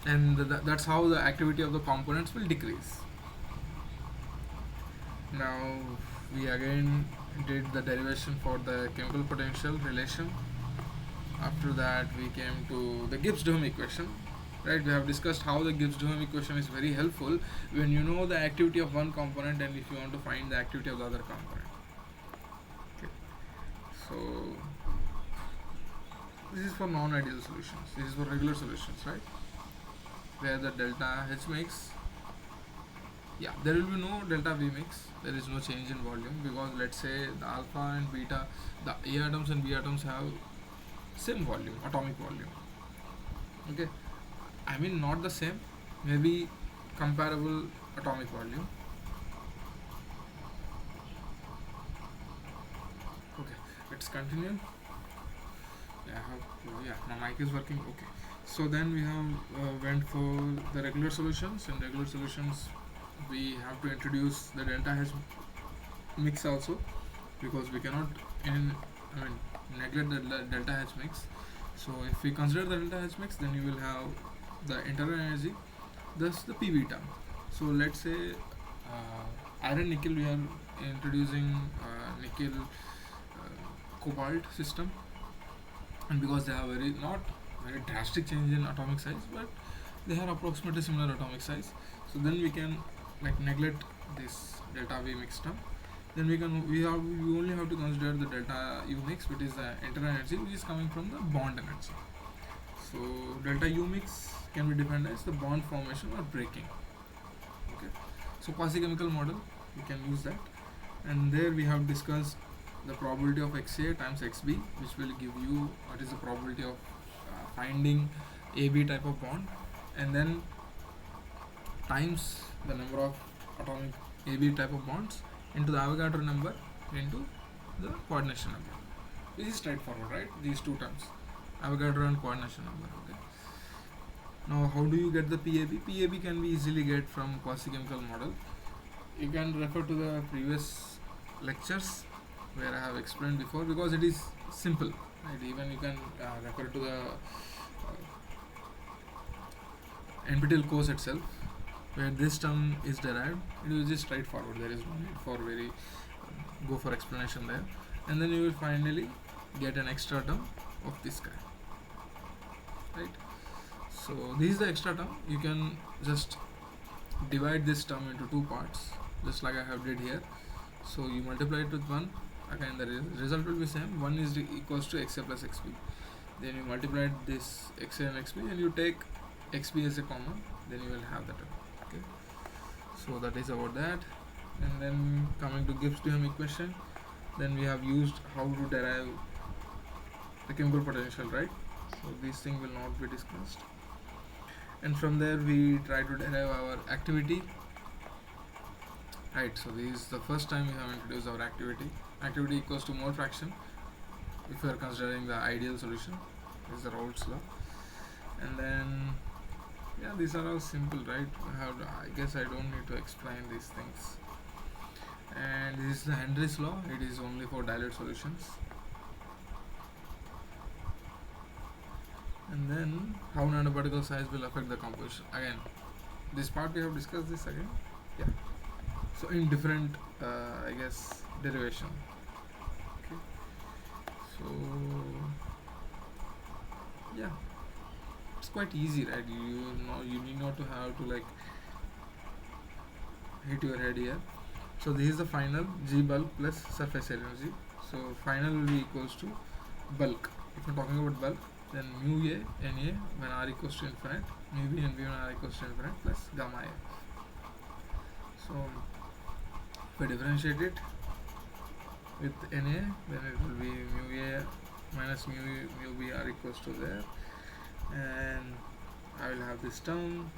and that's how the activity of the components will decrease. Now we again did the derivation for the chemical potential relation. After that, we came to the Gibbs-Duhem equation. Right, we have discussed how the Gibbs-Duhem equation is very helpful when you know the activity of one component and if you want to find the activity of the other component. Okay. So this is for non-ideal solutions. This is for regular solutions, right? Where the delta H mix, yeah, there will be no delta V mix. There is no change in volume because let's say the alpha and beta, the A atoms and B atoms have same volume, atomic volume. Okay, I mean not the same, maybe comparable atomic volume. Okay, let's continue. Yeah, my mic is working. Okay, so then we have went for the regular solutions. In regular solutions, we have to introduce the delta H mix also because we cannot neglect the delta H mix. So if we consider the delta H mix, then you will have the internal energy, thus the P beta. So let's say iron nickel, we are introducing nickel cobalt system, and because they have not very drastic change in atomic size, but they have approximately similar atomic size. So then we can neglect this delta V mix term. Then we only have to consider the delta U mix, which is the internal energy, which is coming from the bond energy. So delta U mix can be defined as the bond formation or breaking. Okay. So quasi-chemical model, we can use that, and there we have discussed the probability of XA times XB, which will give you what is the probability of finding AB type of bond, and then times the number of atomic AB type of bonds into the Avogadro number into the coordination number. This is straightforward, right? These two terms, Avogadro and coordination number. Okay. Now, how do you get the PAB? PAB can be easily get from quasi-chemical model. You can refer to the previous lectures where I have explained before because it is simple. Right? Even you can refer to the NPTEL course itself where this term is derived. It is just straightforward. There is no need for go for explanation there, and then you will finally get an extra term of this guy. Right. So this is the extra term. You can just divide this term into two parts, just like I have did here. So you multiply it with 1. Again, the result will be same. 1 is equals to XA plus XB. Then you multiply this XA and XB, and you take XB as a common. Then you will have the term. Okay. So that is about that. And then coming to Gibbs-Duhem equation, then we have used how to derive the chemical potential, right? So this thing will not be discussed. And from there we try to derive our activity. Right, so this is the first time we have introduced our activity. Activity equals to mole fraction if we are considering the ideal solution. This is the Raoult's law. And then, yeah, these are all simple, right? I guess I don't need to explain these things. And this is the Henry's law. It is only for dilute solutions. And then how nanoparticle size will affect the composition. Again, this part we have discussed this again. Yeah. So in different, I guess, derivation. Okay. So yeah, it's quite easy, right? You need not to have to hit your head here. So this is the final G bulk plus surface energy. So final will be equals to bulk. If you're talking about bulk, then mu A Na when r equals to infinite, mu B and B when r equals to infinite plus gamma A. So if I differentiate it with Na, then it will be mu A minus mu B r equals to there, and I will have this term.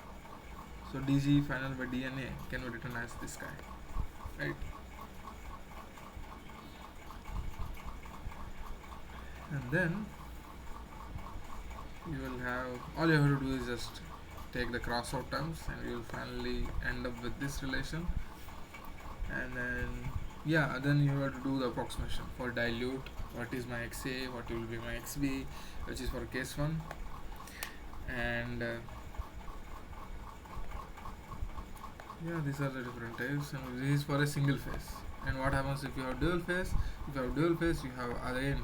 So dg final by dna can be written as this guy, right? And then you will have, all you have to do is just take the crossout terms and you will finally end up with this relation. And then yeah, then you have to do the approximation for dilute. What is my XA, what will be my XB, which is for case 1. And yeah, these are the different types, and this is for a single phase. And what happens if you have dual phase? If you have dual phase, you have again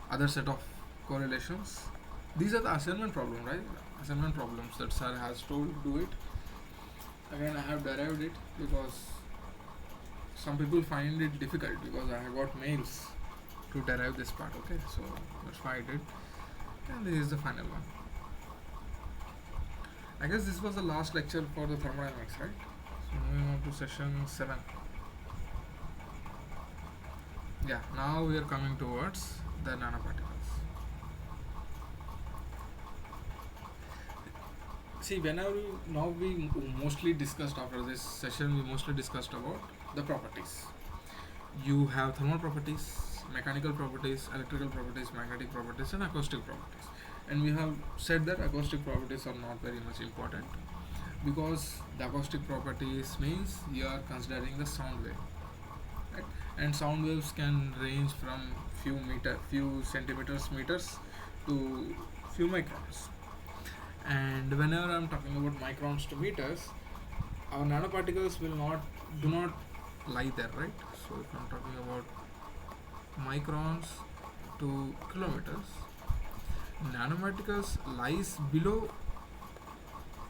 other set of correlations. These are the assignment problem, right? Assignment problems that sir has told do it. Again, I have derived it because some people find it difficult because I have got mails to derive this part. Okay, so that's why I did, and this is the final one. I guess this was the last lecture for the thermodynamics, right? So moving on to session 7. Yeah, now we are coming towards the nanoparticles. See, whenever we mostly discussed after this session, we mostly discussed about the properties. You have thermal properties, mechanical properties, electrical properties, magnetic properties, and acoustic properties. And we have said that acoustic properties are not very much important because the acoustic properties means you are considering the sound wave, right? And sound waves can range from few centimeters, meters to few microns. And whenever I'm talking about microns to meters, our nanoparticles do not lie there, right? So if I'm talking about microns to kilometers, nanoparticles lies below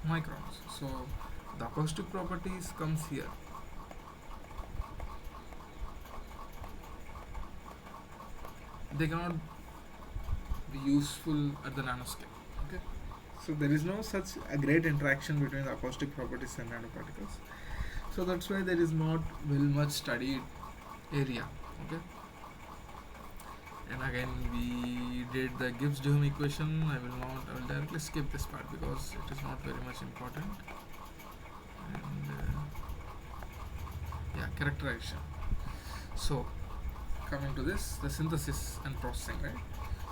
microns. So the acoustic properties comes here. They cannot be useful at the nanoscale. Okay. So there is no such a great interaction between the acoustic properties and nanoparticles. So that's why there is not very much studied area. Okay. And again we did the Gibbs-Duhem equation. I will directly skip this part because it is not very much important. And yeah, characterization. So coming to this, the synthesis and processing, right?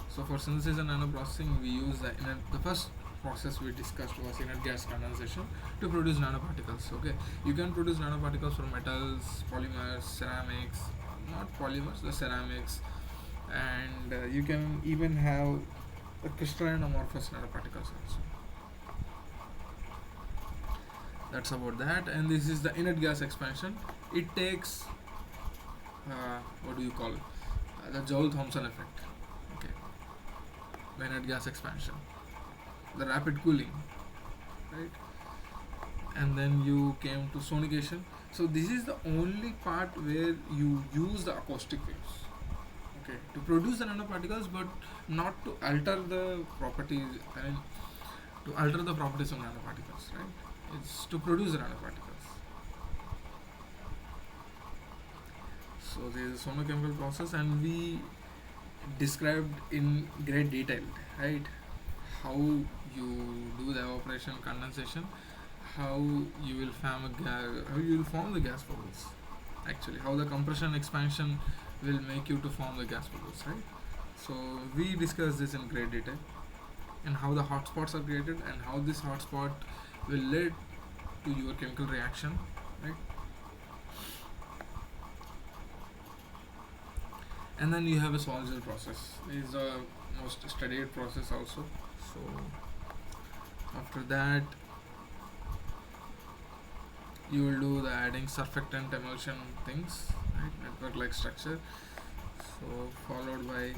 So for synthesis and nanoprocessing, we use the first process we discussed was inert gas condensation to produce nanoparticles. Okay, you can produce nanoparticles from metals, polymers, ceramics, not polymers, the ceramics, and you can even have a crystalline amorphous nanoparticles also. That's about that. And this is the inert gas expansion. It takes what do you call it? The Joule-Thomson effect. Okay, the inert gas expansion, the rapid cooling, right? And then you came to sonication. So this is the only part where you use the acoustic waves, okay, to produce the nanoparticles, but not to alter the properties. I mean, to alter the properties of nanoparticles, right? It's to produce the nanoparticles. So there is a sonochemical process, and we described in great detail, right? How you do the evaporation, condensation, how you will form the gas bubbles. Actually, how the compression expansion will make you to form the gas bubbles, right? So we discussed this in great detail, and how the hotspots are created, and how this hotspot will lead to your chemical reaction, right? And then you have a solid process. This is the most studied process also. So after that, you will do the adding surfactant emulsion things, right? Network like structure. So followed by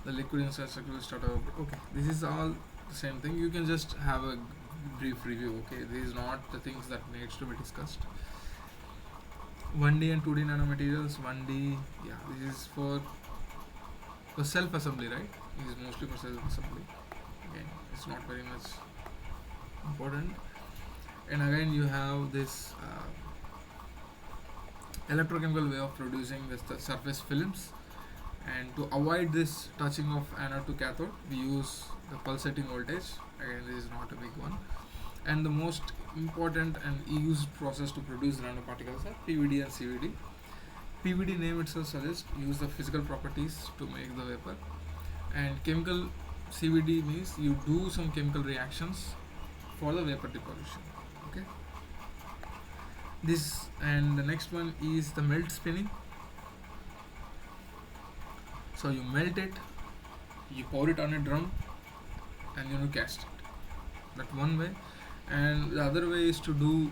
the liquid inside circle will start over. Okay, this is all the same thing. You can just have a brief review. Okay, this is not the things that needs to be discussed. 1D and 2D nanomaterials. 1D, yeah, this is for self-assembly, right? This is mostly for self-assembly. Again, it's not very much important. And again, you have this electrochemical way of producing the surface films. And to avoid this touching of anode to cathode, we use the pulsating voltage. Again, this is not a big one. And the most important and used process to produce nanoparticles are PVD and CVD. PVD name itself suggests use the physical properties to make the vapor, and chemical CVD means you do some chemical reactions for the vapor deposition. Okay. This and the next one is the melt spinning. So you melt it, you pour it on a drum, and you cast it. That one way. And the other way is to do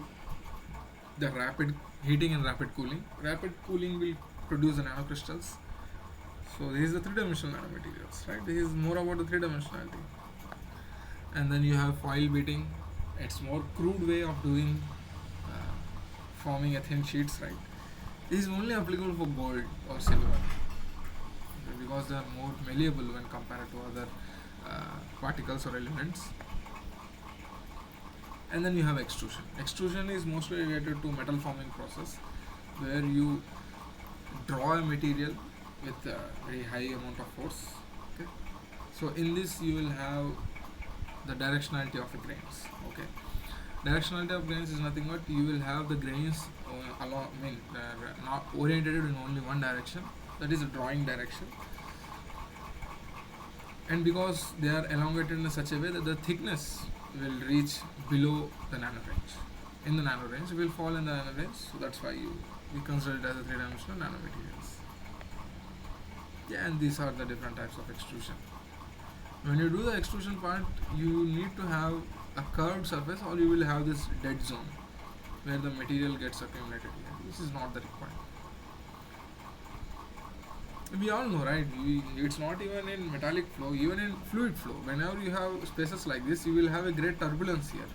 the rapid heating and rapid cooling. Rapid cooling will produce the nanocrystals. So this is the three-dimensional nanomaterials, right? This is more about the three-dimensionality. And then you have foil beating. It's more crude way of doing forming a thin sheets, right? This is only applicable for gold or silver because they are more malleable when compared to other particles or elements. And then you have extrusion. Extrusion is mostly related to metal forming process, where you draw a material with a very high amount of force. Okay, so in this you will have the directionality of the grains. Okay, directionality of grains is nothing but you will have the grains along. I mean, not oriented in only one direction. That is a drawing direction. And because they are elongated in such a way that the thickness will reach below the nano range. In the nano range, will fall in the nano range. So that's why we consider it as a three-dimensional nanomaterials. Yeah, and these are the different types of extrusion. When you do the extrusion part, you need to have a curved surface, or you will have this dead zone where the material gets accumulated here. This is not the requirement. We all know, right? It's not even in metallic flow, even in fluid flow. Whenever you have spaces like this, you will have a great turbulence here.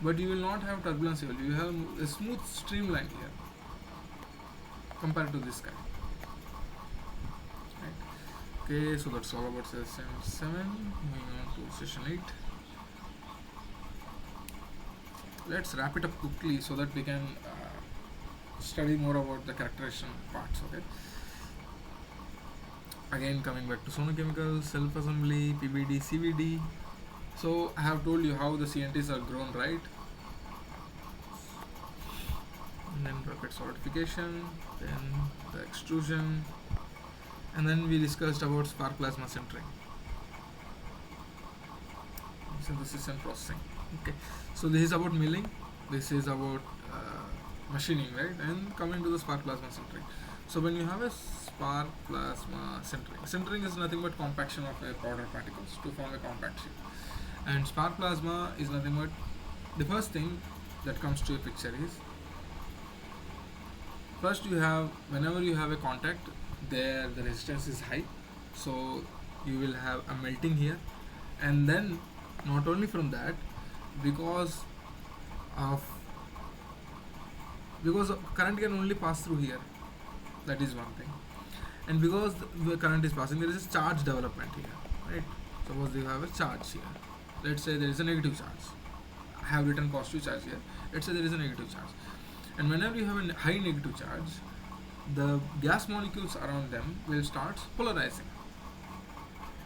But you will not have turbulence here. You have a smooth streamline here compared to this guy. Right. Okay, so that's all about session 7. Moving on to session 8. Let's wrap it up quickly so that we can study more about the characterization parts. Okay. Again, coming back to sonochemicals, self-assembly, PVD, CVD. So I have told you how the CNTs are grown, right? And then rapid solidification, then the extrusion, and then we discussed about spark plasma sintering, synthesis and processing. Okay, so this is about milling, this is about machining, right? And coming to the spark plasma sintering. So when you have a spark plasma sintering is nothing but compaction of a powder particles to form a compact sheet. And spark plasma is nothing but, the first thing that comes to a picture is, first you have, whenever you have a contact, there the resistance is high, so you will have a melting here. And then not only from that, because current can only pass through here, that is one thing. And because the current is passing, there is a charge development here, right? Suppose you have a charge here, let's say there is a negative charge. I have written positive charge here, let's say there is a negative charge. And whenever you have a high negative charge, the gas molecules around them will start polarizing.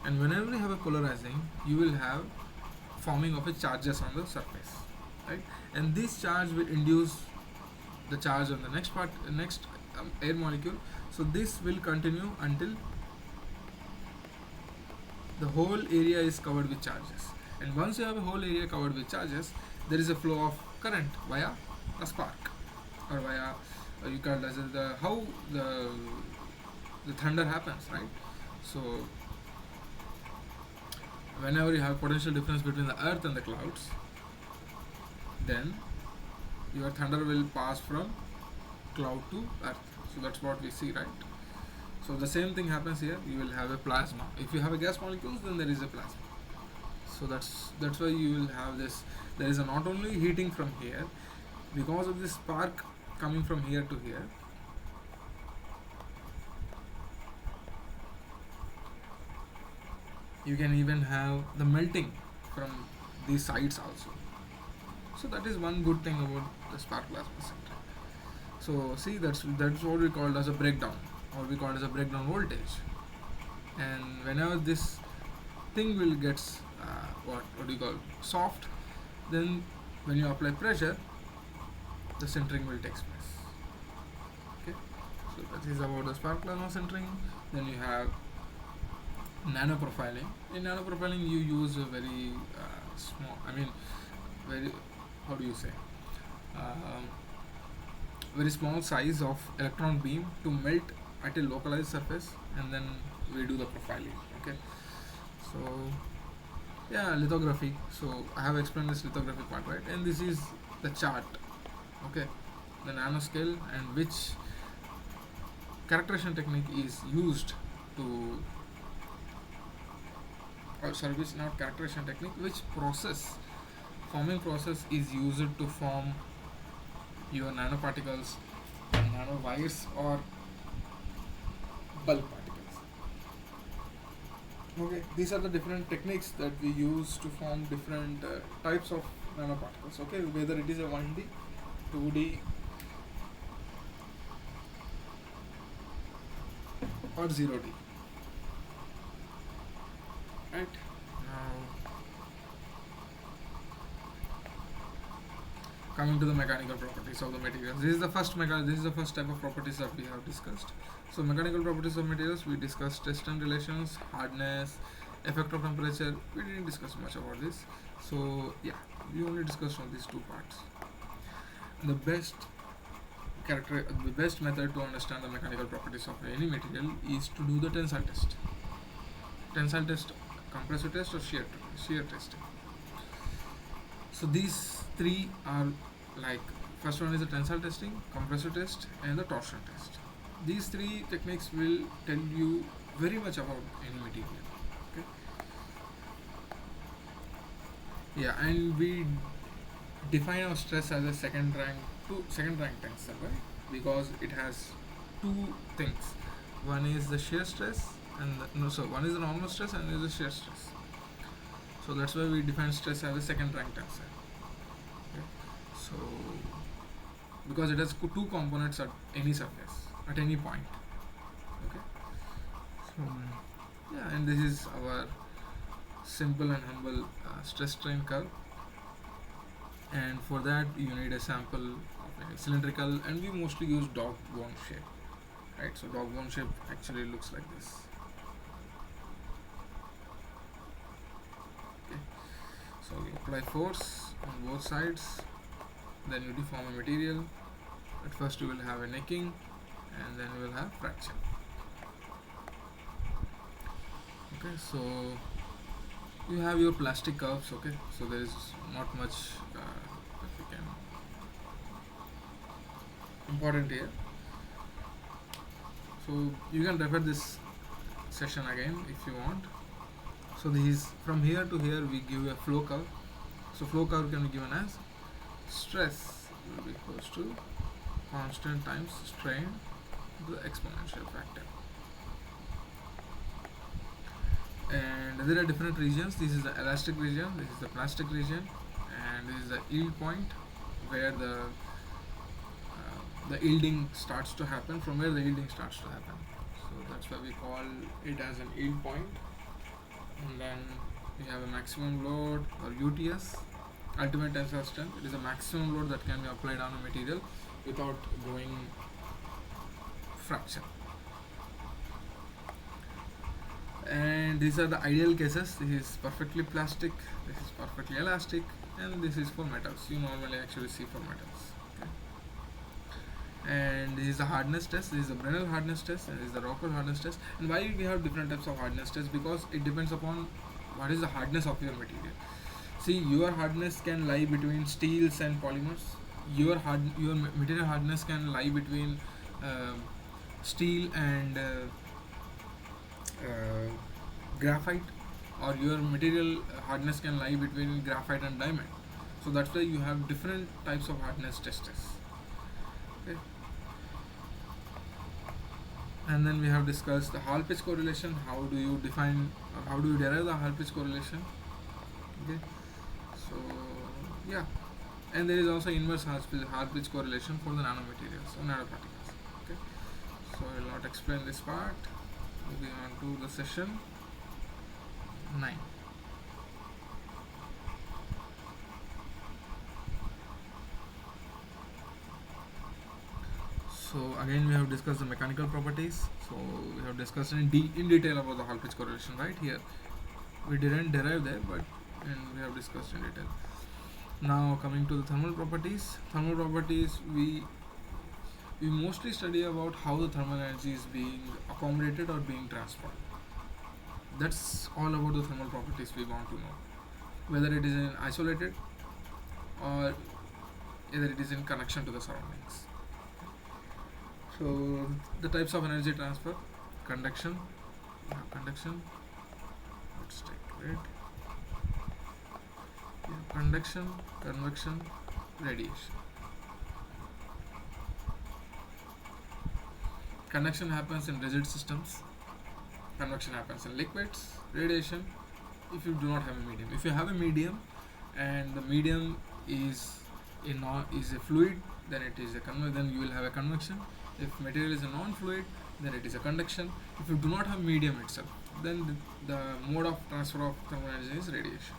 And whenever you have a polarizing, you will have forming of a charges on the surface, right? And this charge will induce the charge on the next part, next air molecule. So this will continue until the whole area is covered with charges. And once you have a whole area covered with charges, there is a flow of current via a spark, or via, you call it as how the thunder happens, right? So whenever you have potential difference between the earth and the clouds, then your thunder will pass from cloud to earth. So that's what we see, right? So the same thing happens here. You will have a plasma. If you have a gas molecules, then there is a plasma. So that's why you will have this. There is a not only heating from here, because of this spark coming from here to here. You can even have the melting from these sides also. So that is one good thing about the spark plasma center. So see, that's what we call as a breakdown, or we call it as a breakdown voltage. And whenever this thing will gets what do you call soft, then when you apply pressure, the centering will take place. Okay, so that is about the spark plasma centering. Then you have nano profiling. In nano profiling, you use a very small, I mean, very, how do you say, very small size of electron beam to melt at a localized surface, and then we do the profiling. Okay, so yeah, lithography. So I have explained this lithography part, right? And this is the chart. Okay, the nanoscale, and which characterization technique is used to, or sorry, which not characterization technique, which process, forming process is used to form your nanoparticles, nanowires, or bulk particles. Okay, these are the different techniques that we use to form different types of nanoparticles. Okay, whether it is a 1D, 2D, or 0D. Right now, coming to the mechanical properties of the materials. This is the first type of properties that we have discussed. So mechanical properties of materials, we discussed stress strain relations, hardness, effect of temperature. We didn't discuss much about this. So yeah, we only discussed on these two parts. The the best method to understand the mechanical properties of any material is to do the tensile test. Tensile test, compressive test, or shear testing. So these three are like, first one is the tensile testing, compressive test, and the torsion test. These three techniques will tell you very much about any material. Okay. Yeah, and we define our stress as a second rank tensor, right? Because it has two things. One is the shear stress, and one is the normal stress, and there is the shear stress. So that's why we define stress as a second rank tensor. Okay. So because it has two components at any surface, at any point. Okay. So yeah, and this is our simple and humble stress strain curve. And for that you need a sample of a cylindrical, and we mostly use dog bone shape, right? So dog bone shape actually looks like this. Okay. So you apply force on both sides, then you deform a material. At first you will have a necking, and then you will have fracture. Okay, so you have your plastic curves. Okay, so there is not much that we can important here. So you can refer this session again if you want. So this is from here to here we give a flow curve. So flow curve can be given as stress will be equals to constant times strain to the exponential factor. And there are different regions. This is the elastic region, this is the plastic region, and this is the yield point where the yielding starts to happen, from where the yielding starts to happen. So that's why we call it as an yield point. And then we have a maximum load, or UTS, ultimate tensile strength. It is a maximum load that can be applied on a material without going fracture. And these are the ideal cases. This is perfectly plastic, this is perfectly elastic, and this is for metals. You normally actually see for metals. Okay. And this is the hardness test, this is the Brenner hardness test, and this is the Rockwell hardness test. And why we have different types of hardness tests? Because it depends upon what is the hardness of your material. See, your hardness can lie between steels and polymers. Your material hardness can lie between steel and graphite, or your material hardness can lie between graphite and diamond. So that's why you have different types of hardness tests. Okay. And then we have discussed the Hall pitch correlation. How do you define, or how do you derive the Hall pitch correlation? Okay. So yeah, and there is also inverse Hall pitch correlation for the nanomaterials or nanoparticles. Okay. So I will not explain this part. Moving on to the session 9. So again we have discussed the mechanical properties. So we have discussed in detail about the Hall pitch correlation right here. We didn't derive there, but we have discussed in detail. Now coming to the thermal properties. Thermal properties, we mostly study about how the thermal energy is being accommodated or being transferred. That's all about the thermal properties we want to know. Whether it is in isolated or either it is in connection to the surroundings. So the types of energy transfer: conduction, we have conduction, let's take it. We have conduction, convection, radiation. Conduction happens in rigid systems, convection happens in liquids, radiation if you do not have a medium. If you have a medium and the medium is is a fluid, then it is a then you will have a convection. If material is a non-fluid, then it is a conduction. If you do not have medium itself, then the mode of transfer of thermal energy is radiation.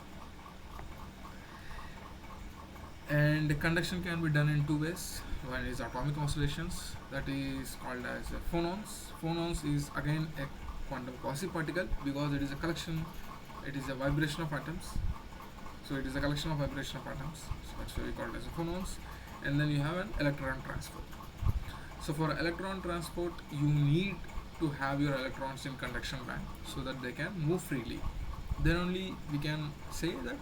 And conduction can be done in two ways. One is atomic oscillations, that is called as phonons. Phonons is again a quantum quasi-particle because it is a collection, it is a vibration of atoms. So it is a collection of vibration of atoms. So that's why we call it as a phonons. And then you have an electron transport. So for electron transport, you need to have your electrons in conduction band so that they can move freely. Then only we can say that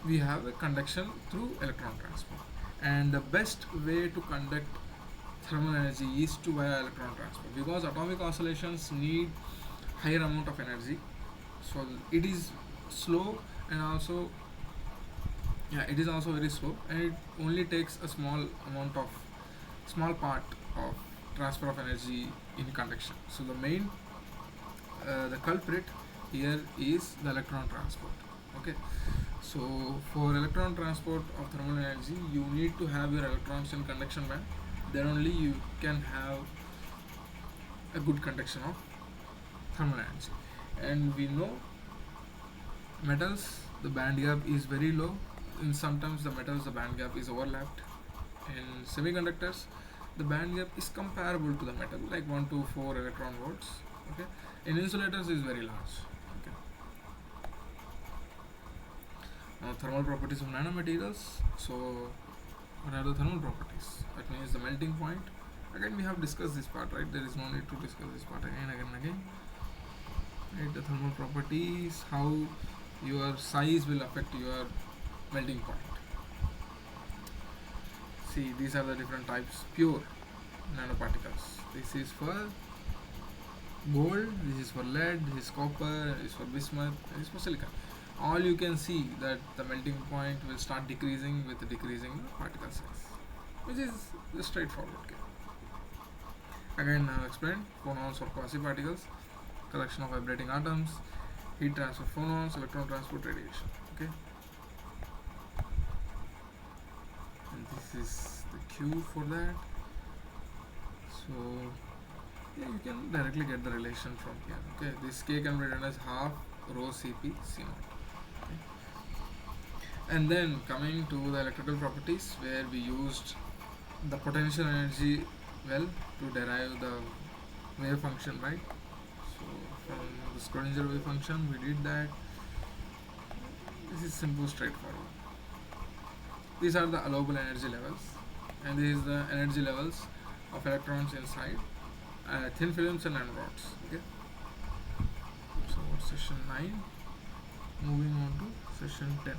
we have a conduction through electron transport. And the best way to conduct thermal energy is to via electron transport because atomic oscillations need higher amount of energy. So it is slow and also it is also very slow, and it only takes a small part of transfer of energy in conduction. So the main the culprit here is the electron transport. Okay, so for electron transport of thermal energy, you need to have your electrons in conduction band. Then only you can have a good conduction of thermal energy. And we know metals, the band gap is very low. In sometimes the metals, the band gap is overlapped. In semiconductors, the band gap is comparable to the metal, like 1 to 4 electron volts. Okay, in insulators is very large. Okay. Now thermal properties of nanomaterials. So what are the thermal properties? That means the melting point. Again, we have discussed this part, right? There is no need to discuss this part again. Right, the thermal properties, how your size will affect your melting point. See, these are the different types. Pure nanoparticles. This is for gold, this is for lead, this is copper, this is for bismuth, this is for silicon. All you can see that the melting point will start decreasing with the decreasing particle size, which is the straightforward case. Again, I have explained phonons or quasi-particles, collection of vibrating atoms, heat transfer phonons, electron transport, radiation. Okay, and this is the Q for that. So you can directly get the relation from here. Okay, this K can be written as half rho Cp C0. Okay. And then coming to the electrical properties, where we used the potential energy well to derive the wave function, right? So from the Schrodinger wave function, we did that. This is simple, straightforward. These are the allowable energy levels, and this is the energy levels of electrons inside thin films and nanorods. Okay. So session 9. Moving on to session 10.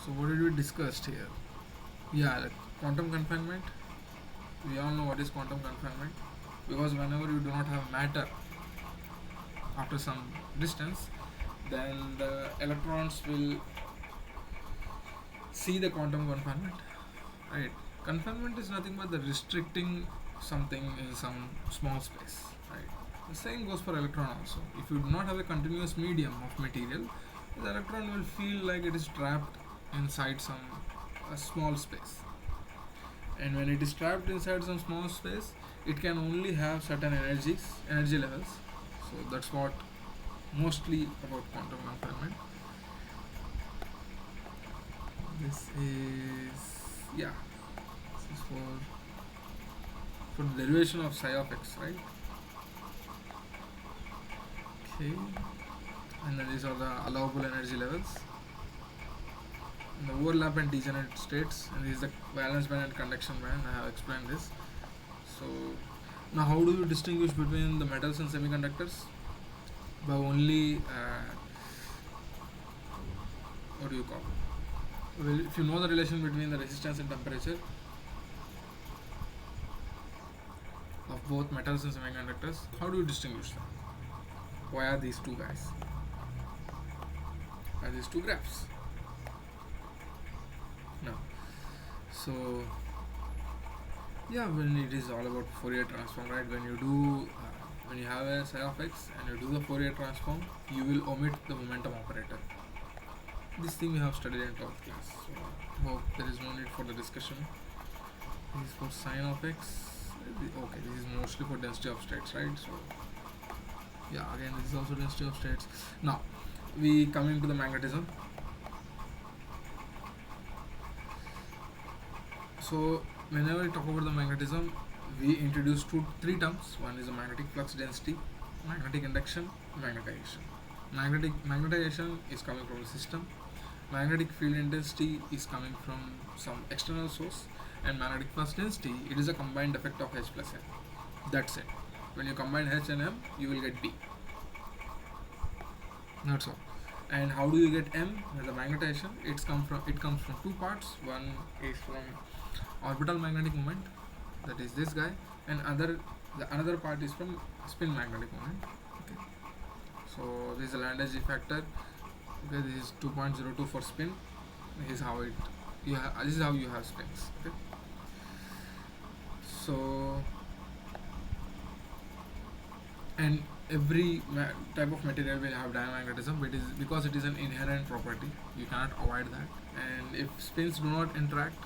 So what did we discuss here? Yeah, like quantum confinement. We all know what is quantum confinement, because whenever you do not have matter after some distance, then the electrons will see the quantum confinement, right? Confinement is nothing but the restricting something in some small space, right? The same goes for electron also. If you do not have a continuous medium of material, the electron will feel like it is trapped inside a small space. And when it is trapped inside some small space, it can only have certain energy levels. So that's what mostly about quantum confinement. This is for the derivation of psi of x, right? Okay, and then these are the allowable energy levels, and the overlap and degenerate states, and this is the valence band and conduction band. I have explained this. So now how do you distinguish between the metals and semiconductors? By only what do you call? Well, if you know the relation between the resistance and temperature of both metals and semiconductors, how do you distinguish them? Why are these two guys? Why are these two graphs? No. So yeah, when it is all about Fourier transform, right? When you have a psi of x and you do the Fourier transform, you will omit the momentum operator. This thing we have studied in 12th class, so hope there is no need for the discussion. This is for sine of x. Okay, this is mostly for density of states, right? So yeah, again this is also density of states. Now we come into the magnetism. So whenever we talk about the magnetism, we introduce three terms. One is the magnetic flux density, magnetic induction, magnetization. Magnetization is coming from the system. Magnetic field intensity is coming from some external source, and magnetic flux density, it is a combined effect of H plus M. That's it. When you combine H and M, you will get B. That's all. And how do you get M? The magnetization. It comes from two parts. One is from orbital magnetic moment, that is this guy, and another part is from spin magnetic moment. Okay. So this is the Landau factor. Okay, this is 2.02 for spin. This is how you have spins. Okay. So and every type of material will have diamagnetism, because it is an inherent property. You cannot avoid that. And if spins do not interact,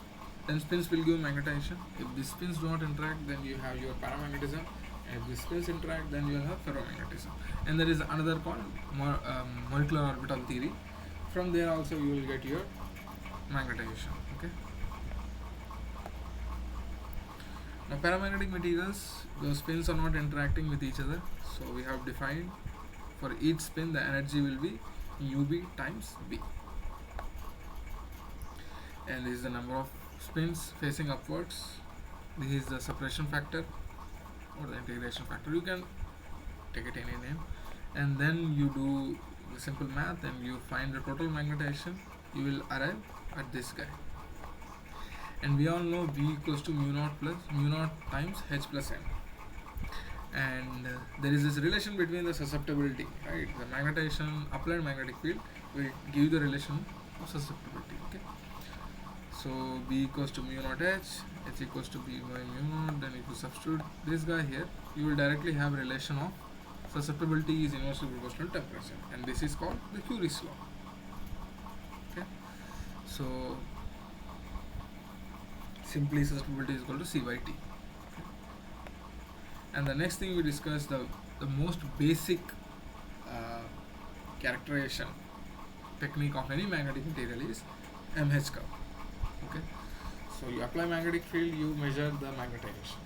then spins will give magnetization. If the spins do not interact, then you have your paramagnetism. And if the spins interact, then you will have ferromagnetism. And there is another called molecular orbital theory. From there also you will get your magnetization. Okay. Now paramagnetic materials, those spins are not interacting with each other. So we have defined for each spin the energy will be UB times B. And this is the number of spins facing upwards. This is the suppression factor or the integration factor. You can take it any name. And then you do the simple math and you find the total magnetization. You will arrive at this guy. And we all know B equals to mu naught times H plus M. And there is this relation between the susceptibility, right? The magnetization, applied magnetic field will give the relation of susceptibility. Okay. So B equals to mu naught H equals to B by mu naught. Then if you substitute this guy here, you will directly have a relation of susceptibility is inversely proportional to temperature, and this is called the Curie's law. Okay. So simply susceptibility is equal to C by T. And the next thing we discuss, the most basic characterization technique of any magnetic material is MH curve. Okay, so you apply magnetic field, you measure the magnetization,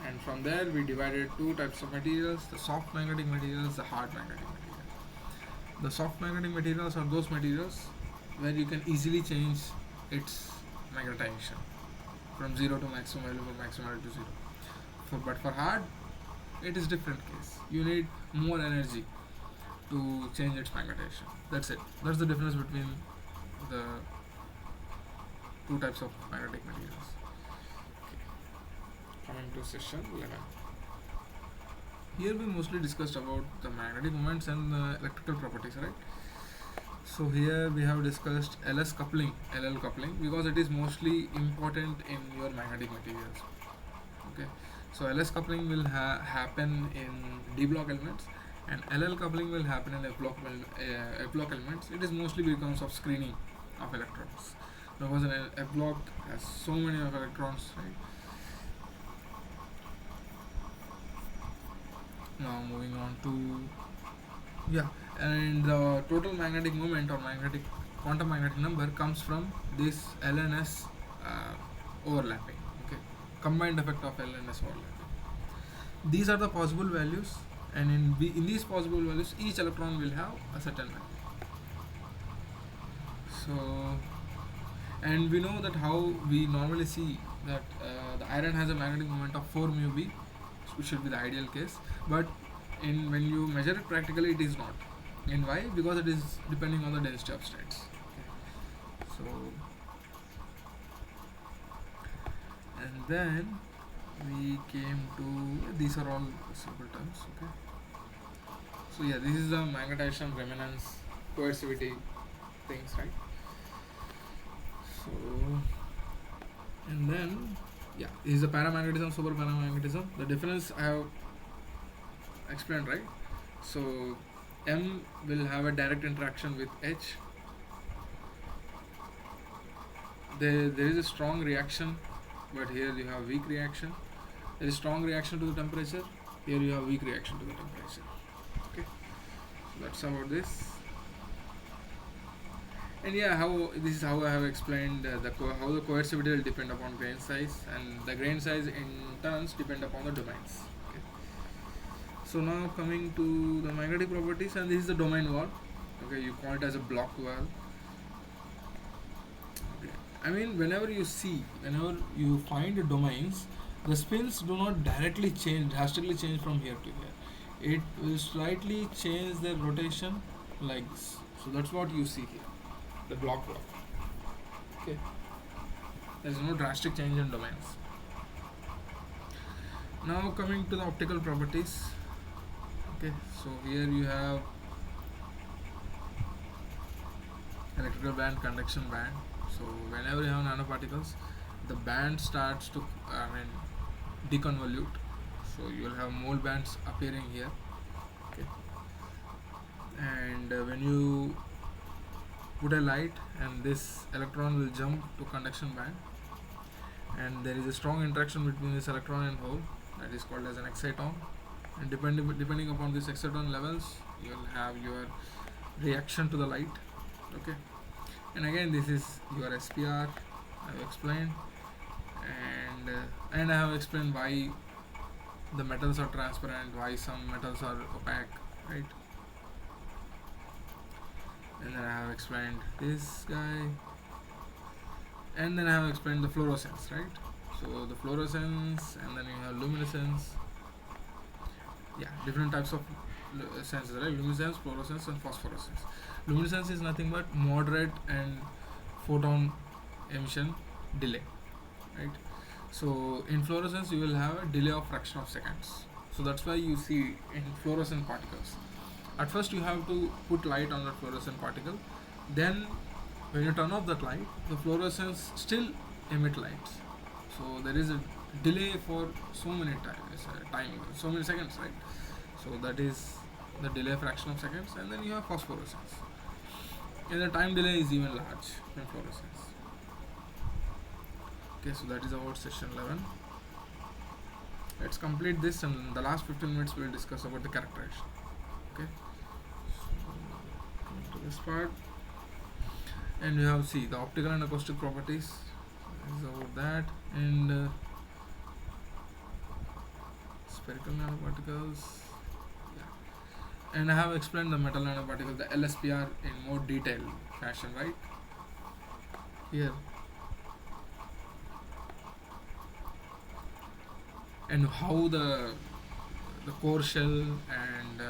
and from there we divided two types of materials: the soft magnetic materials, the hard magnetic materials. The soft magnetic materials are those materials where you can easily change its magnetization from 0 to maximum value or maximum value to 0. But for hard, it is different case. You need more energy to change its magnetization. That's it. That's the difference between the two types of magnetic materials. Okay. Coming to session 11. Here we mostly discussed about the magnetic moments and the electrical properties, right? So here we have discussed LS coupling, LL coupling, because it is mostly important in your magnetic materials. Okay. So LS coupling will happen in D block elements, and LL coupling will happen in F block elements. It is mostly because of screening of electrons, because an F block has so many of electrons, right? Now moving on to and the total magnetic moment or quantum magnetic number comes from this L and S overlapping. Okay, combined effect of L and S overlapping. These are the possible values, and in these possible values, each electron will have a certain value. So, and we know that how we normally see that the iron has a magnetic moment of 4 mu b, which should be the ideal case, but when you measure it practically, it is not. And why? Because it is depending on the density of states. Okay. So, and then we came to, these are all simple terms. Okay. So yeah, this is the magnetization, remanence, coercivity things, right? So, and then yeah, this is the paramagnetism, super paramagnetism. The difference I have explained, right? So M will have a direct interaction with H. There is a strong reaction, but here you have weak reaction. There is strong reaction to the temperature. Here you have weak reaction to the temperature. Okay, so that's about this. And yeah, how this is how I have explained how the coercivity will depend upon grain size, and the grain size in turns depend upon the domains. Okay. So now coming to the magnetic properties, and this is the domain wall. Okay, you call it as a block wall. Okay. I mean, whenever you find domains, the spins do not directly change, drastically change from here to here. It will slightly change their rotation like this. So that's what you see here, the block wall. Okay. There is no drastic change in domains. Now coming to the optical properties. Okay, so here you have electrical band, conduction band. So whenever you have nanoparticles, the band starts to deconvolute. So you will have mole bands appearing here. Okay, and when you put a light, and this electron will jump to conduction band, and there is a strong interaction between this electron and hole, that is called as an exciton. And depending upon these exciton levels, you will have your reaction to the light. Okay, and again this is your SPR I have explained, and I have explained why the metals are transparent, why some metals are opaque, right? And then I have explained this guy, and then I have explained the fluorescence, right? So the fluorescence, and then you have luminescence. Yeah, different types of senses, right? Luminescence, fluorescence, and phosphorescence. Luminescence is nothing but moderate and photon emission delay, right? So in fluorescence you will have a delay of fraction of seconds. So that's why you see in fluorescent particles, at first you have to put light on that fluorescent particle, then when you turn off that light, the fluorescence still emit lights. So there is a delay for so many so many seconds, right? So that is the delay fraction of seconds. And then you have phosphorescence, and the time delay is even large in fluorescence. Okay, so that is about session 11. Let's complete this, and in the last 15 minutes we will discuss about the characterization. Okay, so coming to this part, and we have the optical and acoustic properties is about that, and spherical nanoparticles. Yeah, and I have explained the metal nanoparticle, the LSPR, in more detailed fashion, right? Here, and how the core shell and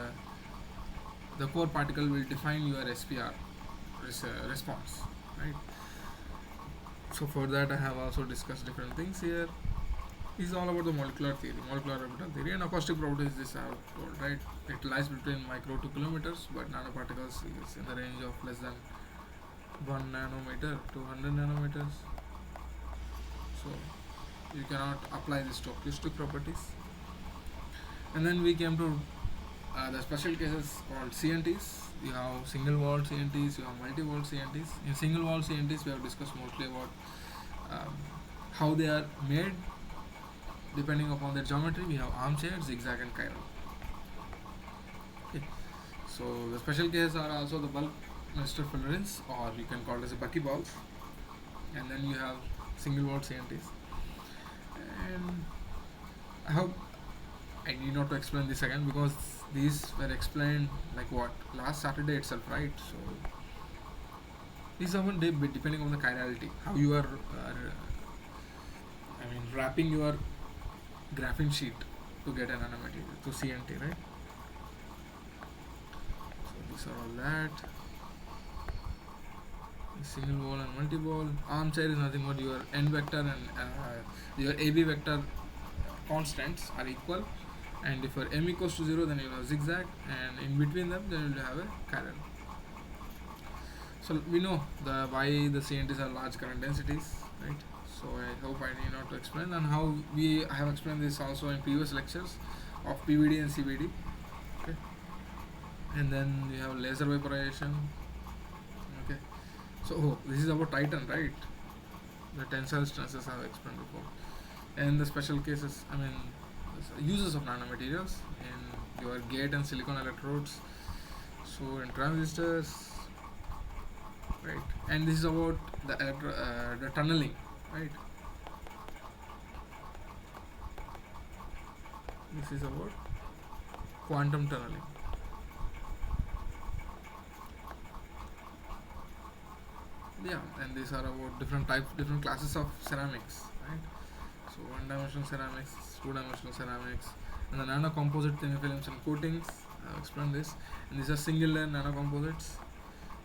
the core particle will define your SPR response, right? So for that I have also discussed different things here. This is all about the molecular theory, molecular orbital theory, and acoustic properties. This I have told, right? It lies between micro to kilometers, but nanoparticles is in the range of less than 1 nanometer to 100 nanometers. So you cannot apply this to acoustic properties. And then we came to the special cases called CNTs. You have single wall CNTs, you have multi wall CNTs. In single wall CNTs, we have discussed mostly about how they are made. Depending upon their geometry, we have armchair, zigzag, and chiral. Okay. So the special cases are also the bulk Mr. fullerenes, or you can call it as a buckyballs. And then you have single wall CNTs. And I hope I need not to explain this again, because these were explained like what, last Saturday itself, right? So these are one day depending on the chirality, how you are wrapping your graphene sheet to get an nanomaterial to CNT, right? So these are all that. single ball and multi ball. Armchair is nothing but your n vector and your ab vector constants are equal, and if your m equals to 0, then you have zigzag, and in between them then you will have a current. So we know the why the CNTs are large current densities, right? So I hope I need not to explain, and how I have explained this also in previous lectures of PVD and CVD. Okay, and then we have laser vaporization. Okay, so this is about Titan, right? The tensile stresses I have explained before, and the special cases. I mean, uses of nanomaterials in your gate and silicon electrodes. So in transistors, right? And this is about the tunneling, right? This is about quantum tunneling. Yeah, and these are about different types, different classes of ceramics, right? So one-dimensional ceramics, two-dimensional ceramics, and the nano-composite thin films and coatings. I've explained this, and these are single-layer nano-composites.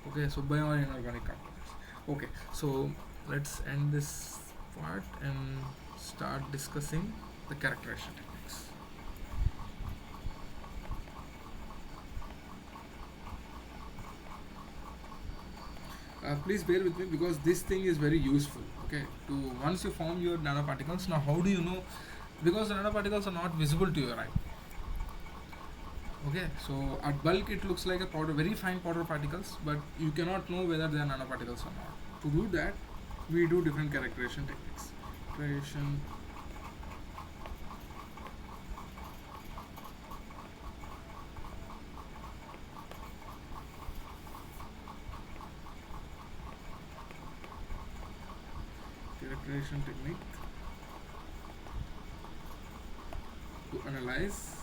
Okay, so bio and inorganic composites. Okay, so let's end this part and start discussing the characterization techniques. Please bear with me because this thing is very useful. Okay, to once you form your nanoparticles, now how do you know? Because the nanoparticles are not visible to your eye. Okay, so at bulk it looks like a powder, very fine powder particles, but you cannot know whether they are nanoparticles or not. To do that, we do different characterization techniques. Characterization. Characterization technique to analyze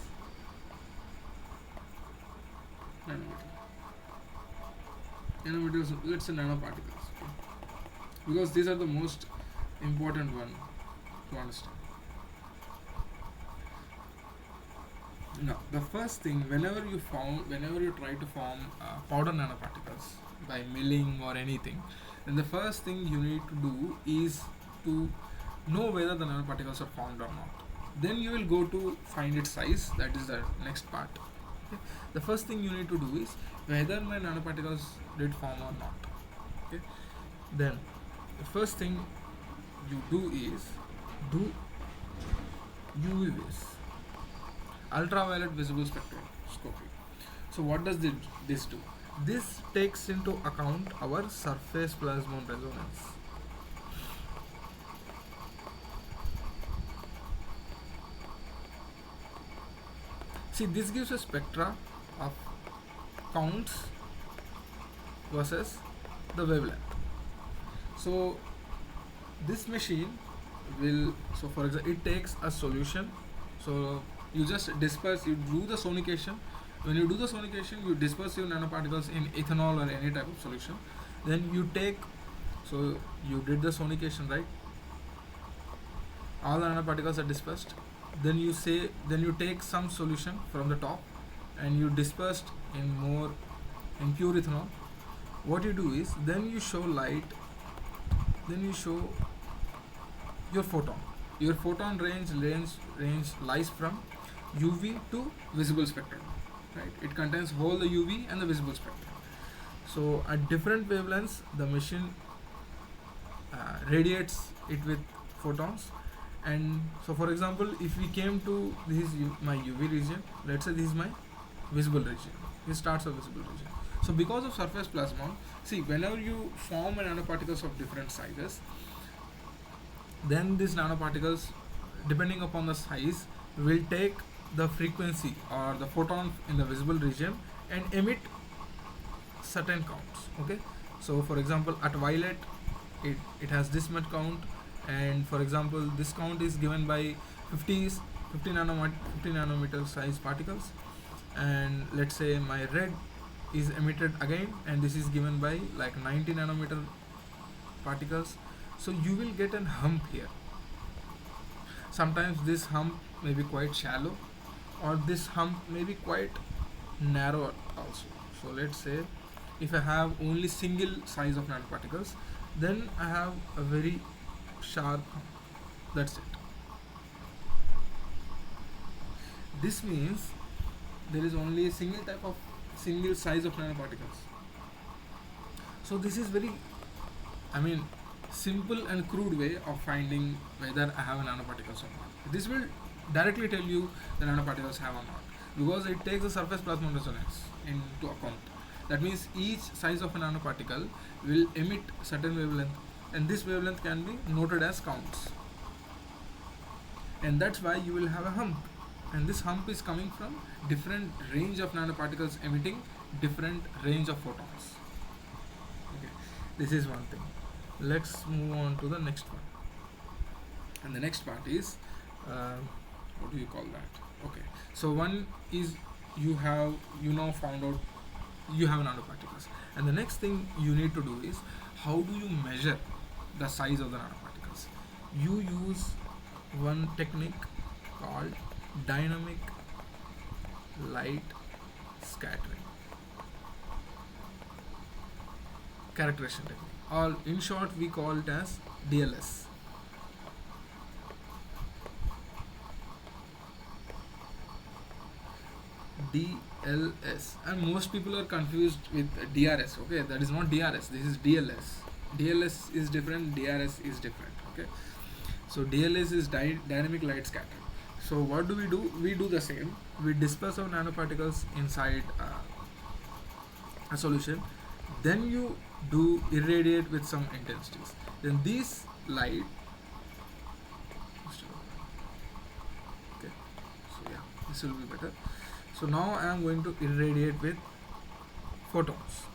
nanomaterials, let's say nanoparticles, okay? Because these are the most important one to understand. Now the first thing, whenever you try to form powder nanoparticles by milling or anything, then the first thing you need to do is to know whether the nanoparticles are formed or not. Then you will go to find its size, that is the next part. Okay? The first thing you need to do is whether my nanoparticles did form or not. Okay? Then the first thing you do is do UV-Vis, ultraviolet visible spectroscopy. So what does this do? This takes into account our surface plasmon resonance. See, this gives a spectra of counts versus the wavelength. So this machine will, so for example, it takes a solution. So you just disperse, you do the sonication. When you do the sonication, you disperse your nanoparticles in ethanol or any type of solution. Then you take, so you did the sonication, right? All the nanoparticles are dispersed. Then you take some solution from the top and you dispersed in pure ethanol. What you do is, then you show light, then you show your photon. Your photon range lies from UV to visible spectrum, right? It contains whole the UV and the visible spectrum. So at different wavelengths, the machine radiates it with photons. And so for example, if we came to this is my UV region, let's say this is my visible region, this starts a visible region. So because of surface plasmon, see, whenever you form nanoparticles of different sizes, then these nanoparticles, depending upon the size, will take the frequency or the photon in the visible region and emit certain counts. Okay, so for example, at violet it has this much count, and for example this count is given by 50 nanometer size particles, and let's say my red is emitted again, and this is given by like 90 nanometer particles. So you will get an hump here. Sometimes this hump may be quite shallow, or this hump may be quite narrow also. So let's say If I have only single size of nanoparticles, then I have a very sharp hump. That's it. This means there is only a single type of single size of nanoparticles. So this is very, I mean, simple and crude way of finding whether I have a nanoparticles or not. This will directly tell you the nanoparticles have or not, because it takes the surface plasmon resonance into account. That means each size of a nanoparticle will emit certain wavelength, and this wavelength can be noted as counts. And that's why you will have a hump. And this hump is coming from different range of nanoparticles emitting different range of photons. Okay, this is one thing. Let's move on to the next one. And the next part is, what do you call that? Okay, so one is you now found out you have nanoparticles, and the next thing you need to do is, how do you measure the size of the nanoparticles? You use one technique called dynamic light scattering characterization technique, or in short we call it as DLS. DLS, and most people are confused with DRS. Okay, that is not DRS, this is DLS. DLS is different, DRS is different. Okay, so DLS is dynamic light scattering. So what do? We do the same. We disperse our nanoparticles inside a solution, then you do irradiate with some intensities. Then these light, okay, so yeah, this will be better. So now I am going to irradiate with photons,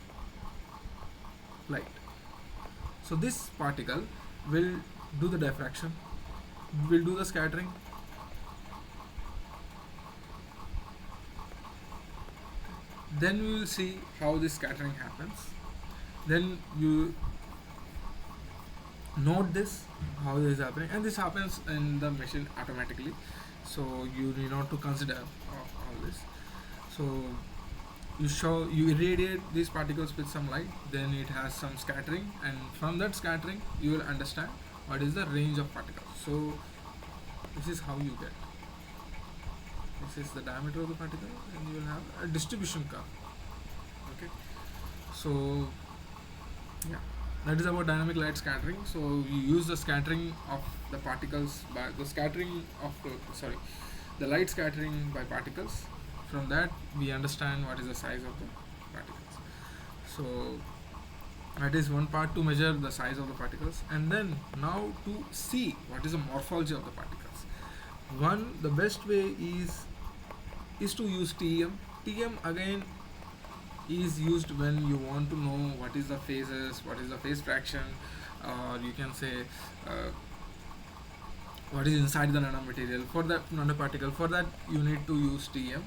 light. So this particle will do the diffraction, will do the scattering. Then we will see how this scattering happens. Then you note this, how this is happening, and this happens in the machine automatically. So you need not to consider all this. So you irradiate these particles with some light, then it has some scattering, and from that scattering you will understand what is the range of particles. So this is how you get. This is the diameter of the particle, and you will have a distribution curve. Okay, so yeah, that is about dynamic light scattering. So you use the scattering of the particles by the scattering of the light scattering by particles. From that we understand what is the size of the particles. So that is one part, to measure the size of the particles, and then now to see what is the morphology of the particles. The best way is to use TEM. TEM again is used when you want to know what is the phases, what is the phase fraction, or you can say what is inside the nanomaterial for that nanoparticle. For that you need to use TEM.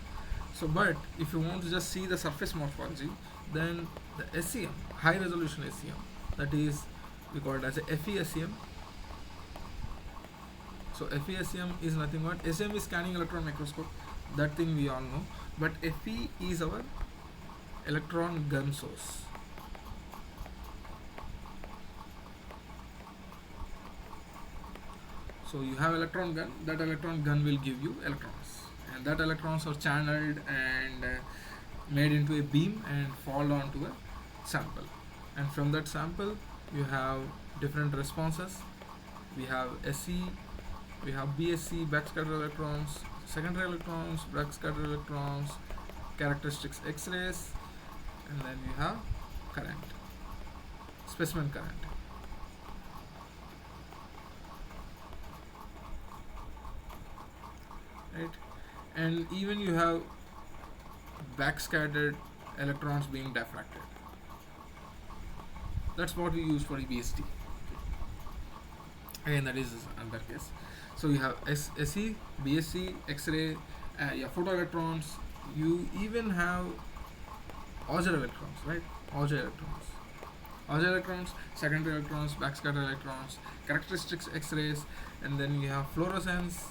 So but if you want to just see the surface morphology, then the SEM, high resolution SEM, that is, we call it as a FESEM. So FESEM is nothing but, SEM is scanning electron microscope, that thing we all know, but FE is our electron gun source. So you have electron gun, that electron gun will give you electrons, and that electrons are channeled and made into a beam and fall onto a sample, and from that sample you have different responses. We have SE, we have BSC, backscatter electrons, secondary electrons, backscatter electrons, characteristics X-rays, and then you have current, specimen current. Right, and even you have backscattered electrons being diffracted. That's what we use for EBST. Again, that is another case. So you have SE, BSC, X-ray, photoelectrons. You even have Auger electrons, right? Auger electrons. Auger electrons, secondary electrons, backscatter electrons, characteristics X-rays, and then you have fluorescence,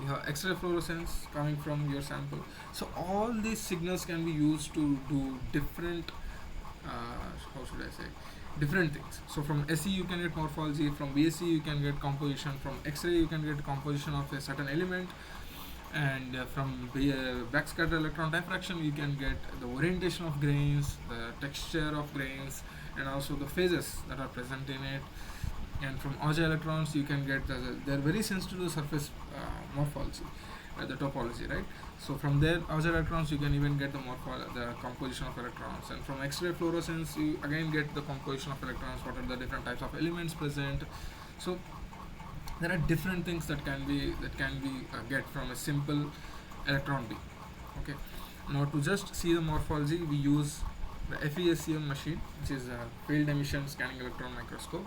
you have X-ray fluorescence coming from your sample. So all these signals can be used to do different, how should I say, different things. So from SE you can get morphology, from BSE you can get composition, from X-ray you can get composition of a certain element, and from backscatter electron diffraction you can get the orientation of grains, the texture of grains, and also the phases that are present in it. And from Auger electrons you can get they're very sensitive to surface morphology, the topology, right? So from there Auger electrons you can even get the composition of electrons, and from X-ray fluorescence you again get the composition of electrons, what are the different types of elements present. So there are different things that can be get from a simple electron beam. Okay, now to just see the morphology we use the FESEM machine, which is a field emission scanning electron microscope.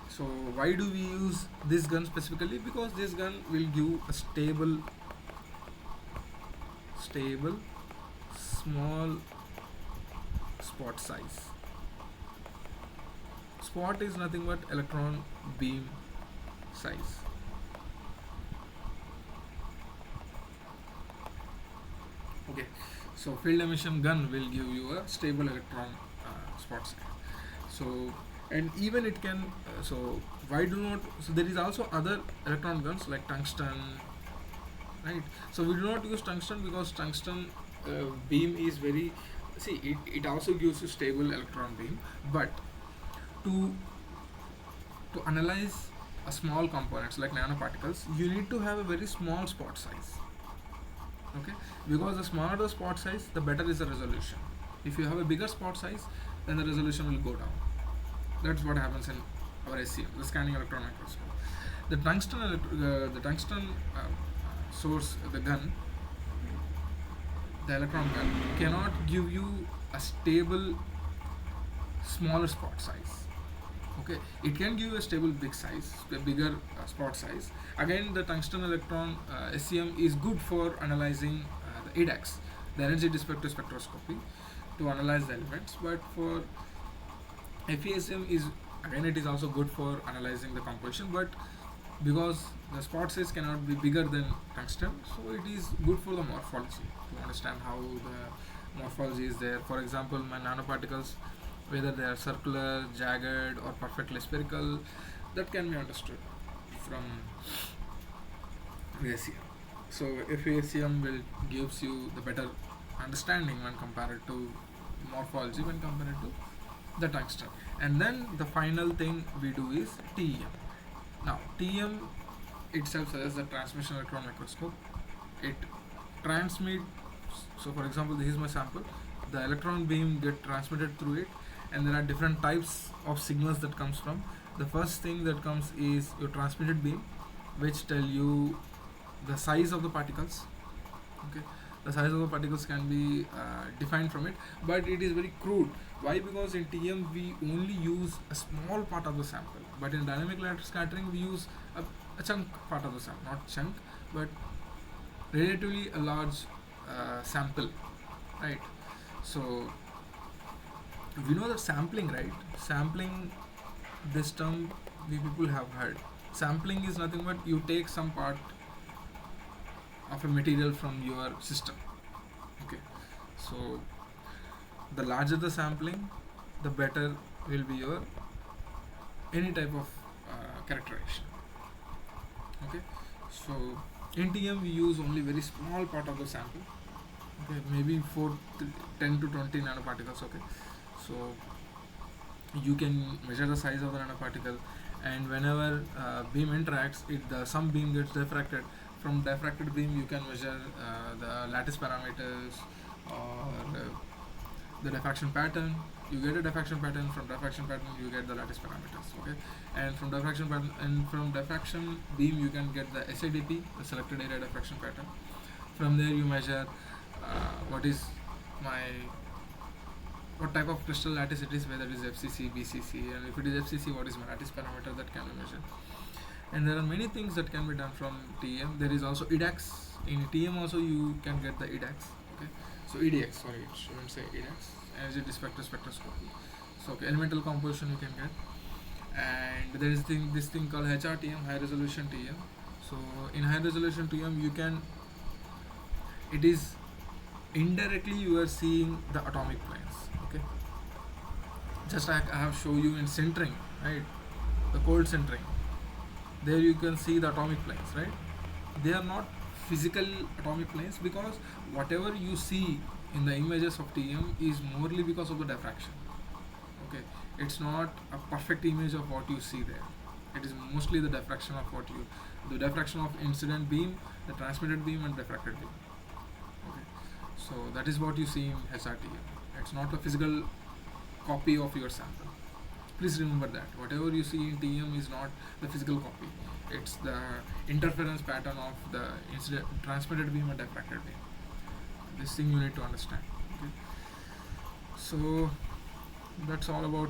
So why do we use this gun specifically? Because this gun will give a stable small spot size. Spot is nothing but electron beam size. Okay, so field emission gun will give you a stable electron spot size. So, and even it can so why do not, so there is also other electron guns like tungsten, right? So we do not use tungsten because tungsten beam is very, see, it also gives you stable electron beam, but to analyze a small components like nanoparticles you need to have a very small spot size. Okay, because the smaller the spot size the better is the resolution. If you have a bigger spot size then the resolution will go down. That's what happens in our SEM, the scanning electron microscope. The tungsten source, the gun, the electron gun cannot give you a stable smaller spot size. Okay, it can give you a stable big size, a bigger spot size. Again, the tungsten electron SEM is good for analyzing the EDAX, the energy diffraction spectroscopy, to analyze the elements. But for FESM is, again, it is also good for analyzing the composition, but because the spot size cannot be bigger than tungsten, so it is good for the morphology, to understand how the morphology is there. For example, my nanoparticles, whether they are circular, jagged, or perfectly spherical, that can be understood from FESM. So FESM will gives you the better understanding when compared to morphology, when compared to the tungsten. And then the final thing we do is TEM. Now TEM itself as the transmission electron microscope, it transmits. So for example, this is my sample, the electron beam get transmitted through it, and there are different types of signals that comes from. The first thing that comes is your transmitted beam, which tell you the size of the particles. Okay, the size of the particles can be defined from it, but it is very crude. Why? Because in TM we only use a small part of the sample, but in dynamic light scattering we use a chunk part of the sample, not chunk, but relatively a large sample, right? So we know that sampling, right? Sampling, this term we people have heard. Sampling is nothing but you take some part of a material from your system. Okay, so the larger the sampling, the better will be your any type of characterization. Okay, so in TM we use only very small part of the sample. Okay, maybe for 10 to 20 nanoparticles. Okay, so you can measure the size of the nanoparticle, and whenever beam interacts, some beam gets diffracted. From diffracted beam you can measure the lattice parameters or the diffraction pattern. You get a diffraction pattern. From diffraction pattern you get the lattice parameters. Okay, and from diffraction pattern and from diffraction beam you can get the SADP, the selected area diffraction pattern. From there you measure what type of crystal lattice it is, whether it is FCC, BCC, and if it is FCC, what is my lattice parameter that can be measured. And there are many things that can be done from TM. There is also EDAX. In TM also you can get the EDAX. Okay, so EDX, sorry, it shouldn't say EDAX, energy diffraction spectroscopy. So okay, elemental composition you can get, and there is this thing called HRTM, high resolution TM. So in high resolution TM, you can, it is indirectly you are seeing the atomic planes. Okay, just like I have shown you in centering, right? The cold centering, there you can see the atomic planes, right? They are not physical atomic planes, because whatever you see in the images of TM is morely because of the diffraction. Okay, it's not a perfect image of what you see there. It is mostly the diffraction of what you, the diffraction of incident beam, the transmitted beam, and refracted beam. Okay, so that is what you see in HRTM. It's not a physical copy of your sample. Please remember that whatever you see in TM is not the physical copy. It's the interference pattern of the incident transmitted beam and diffracted beam. This thing you need to understand. Okay. So that's all about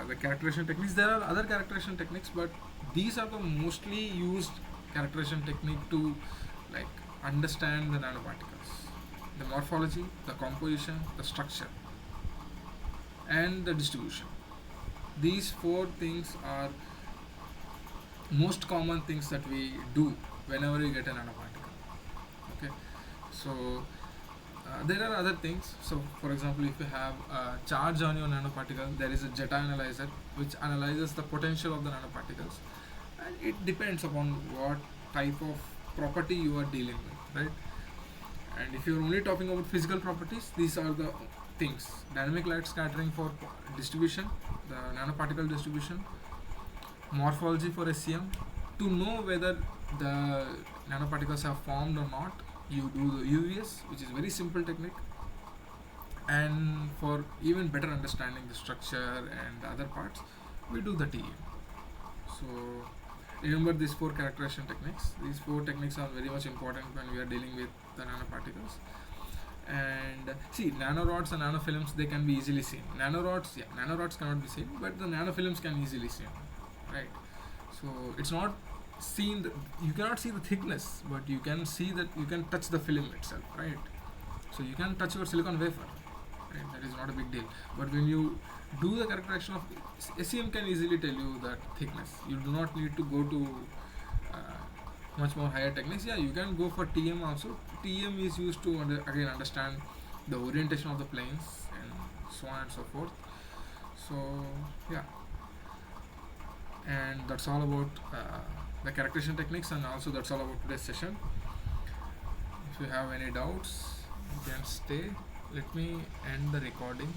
the characterization techniques. There are other characterization techniques, but these are the mostly used characterization technique to like understand the nanoparticles, the morphology, the composition, the structure, and the distribution. These four things are most common things that we do whenever we get a nanoparticle. Okay, so there are other things. So for example, if you have a charge on your nanoparticle, there is a Jetta analyzer which analyzes the potential of the nanoparticles, and it depends upon what type of property you are dealing with, right? And if you're only talking about physical properties, these are the things: dynamic light scattering for distribution, the nanoparticle distribution, morphology for SEM. To know whether the nanoparticles have formed or not, you do the UVS, which is very simple technique. And for even better understanding the structure and the other parts, we do the TM. So remember these four characterization techniques. These four techniques are very much important when we are dealing with the nanoparticles. And see, nanorods and nanofilms, they can be easily seen. Nanorods, yeah, nanorods cannot be seen, but the nanofilms can easily seen, right? So it's not seen, you cannot see the thickness, but you can see that you can touch the film itself, right? So you can touch your silicon wafer, right? That is not a big deal. But when you do the characterization of SEM, can easily tell you that thickness. You do not need to go to much more higher techniques. Yeah, you can go for TM also. TM is used to again understand the orientation of the planes and so on and so forth. So yeah, and that's all about the characterization techniques, and also that's all about today's session. If you have any doubts, you can stay. Let me end the recording.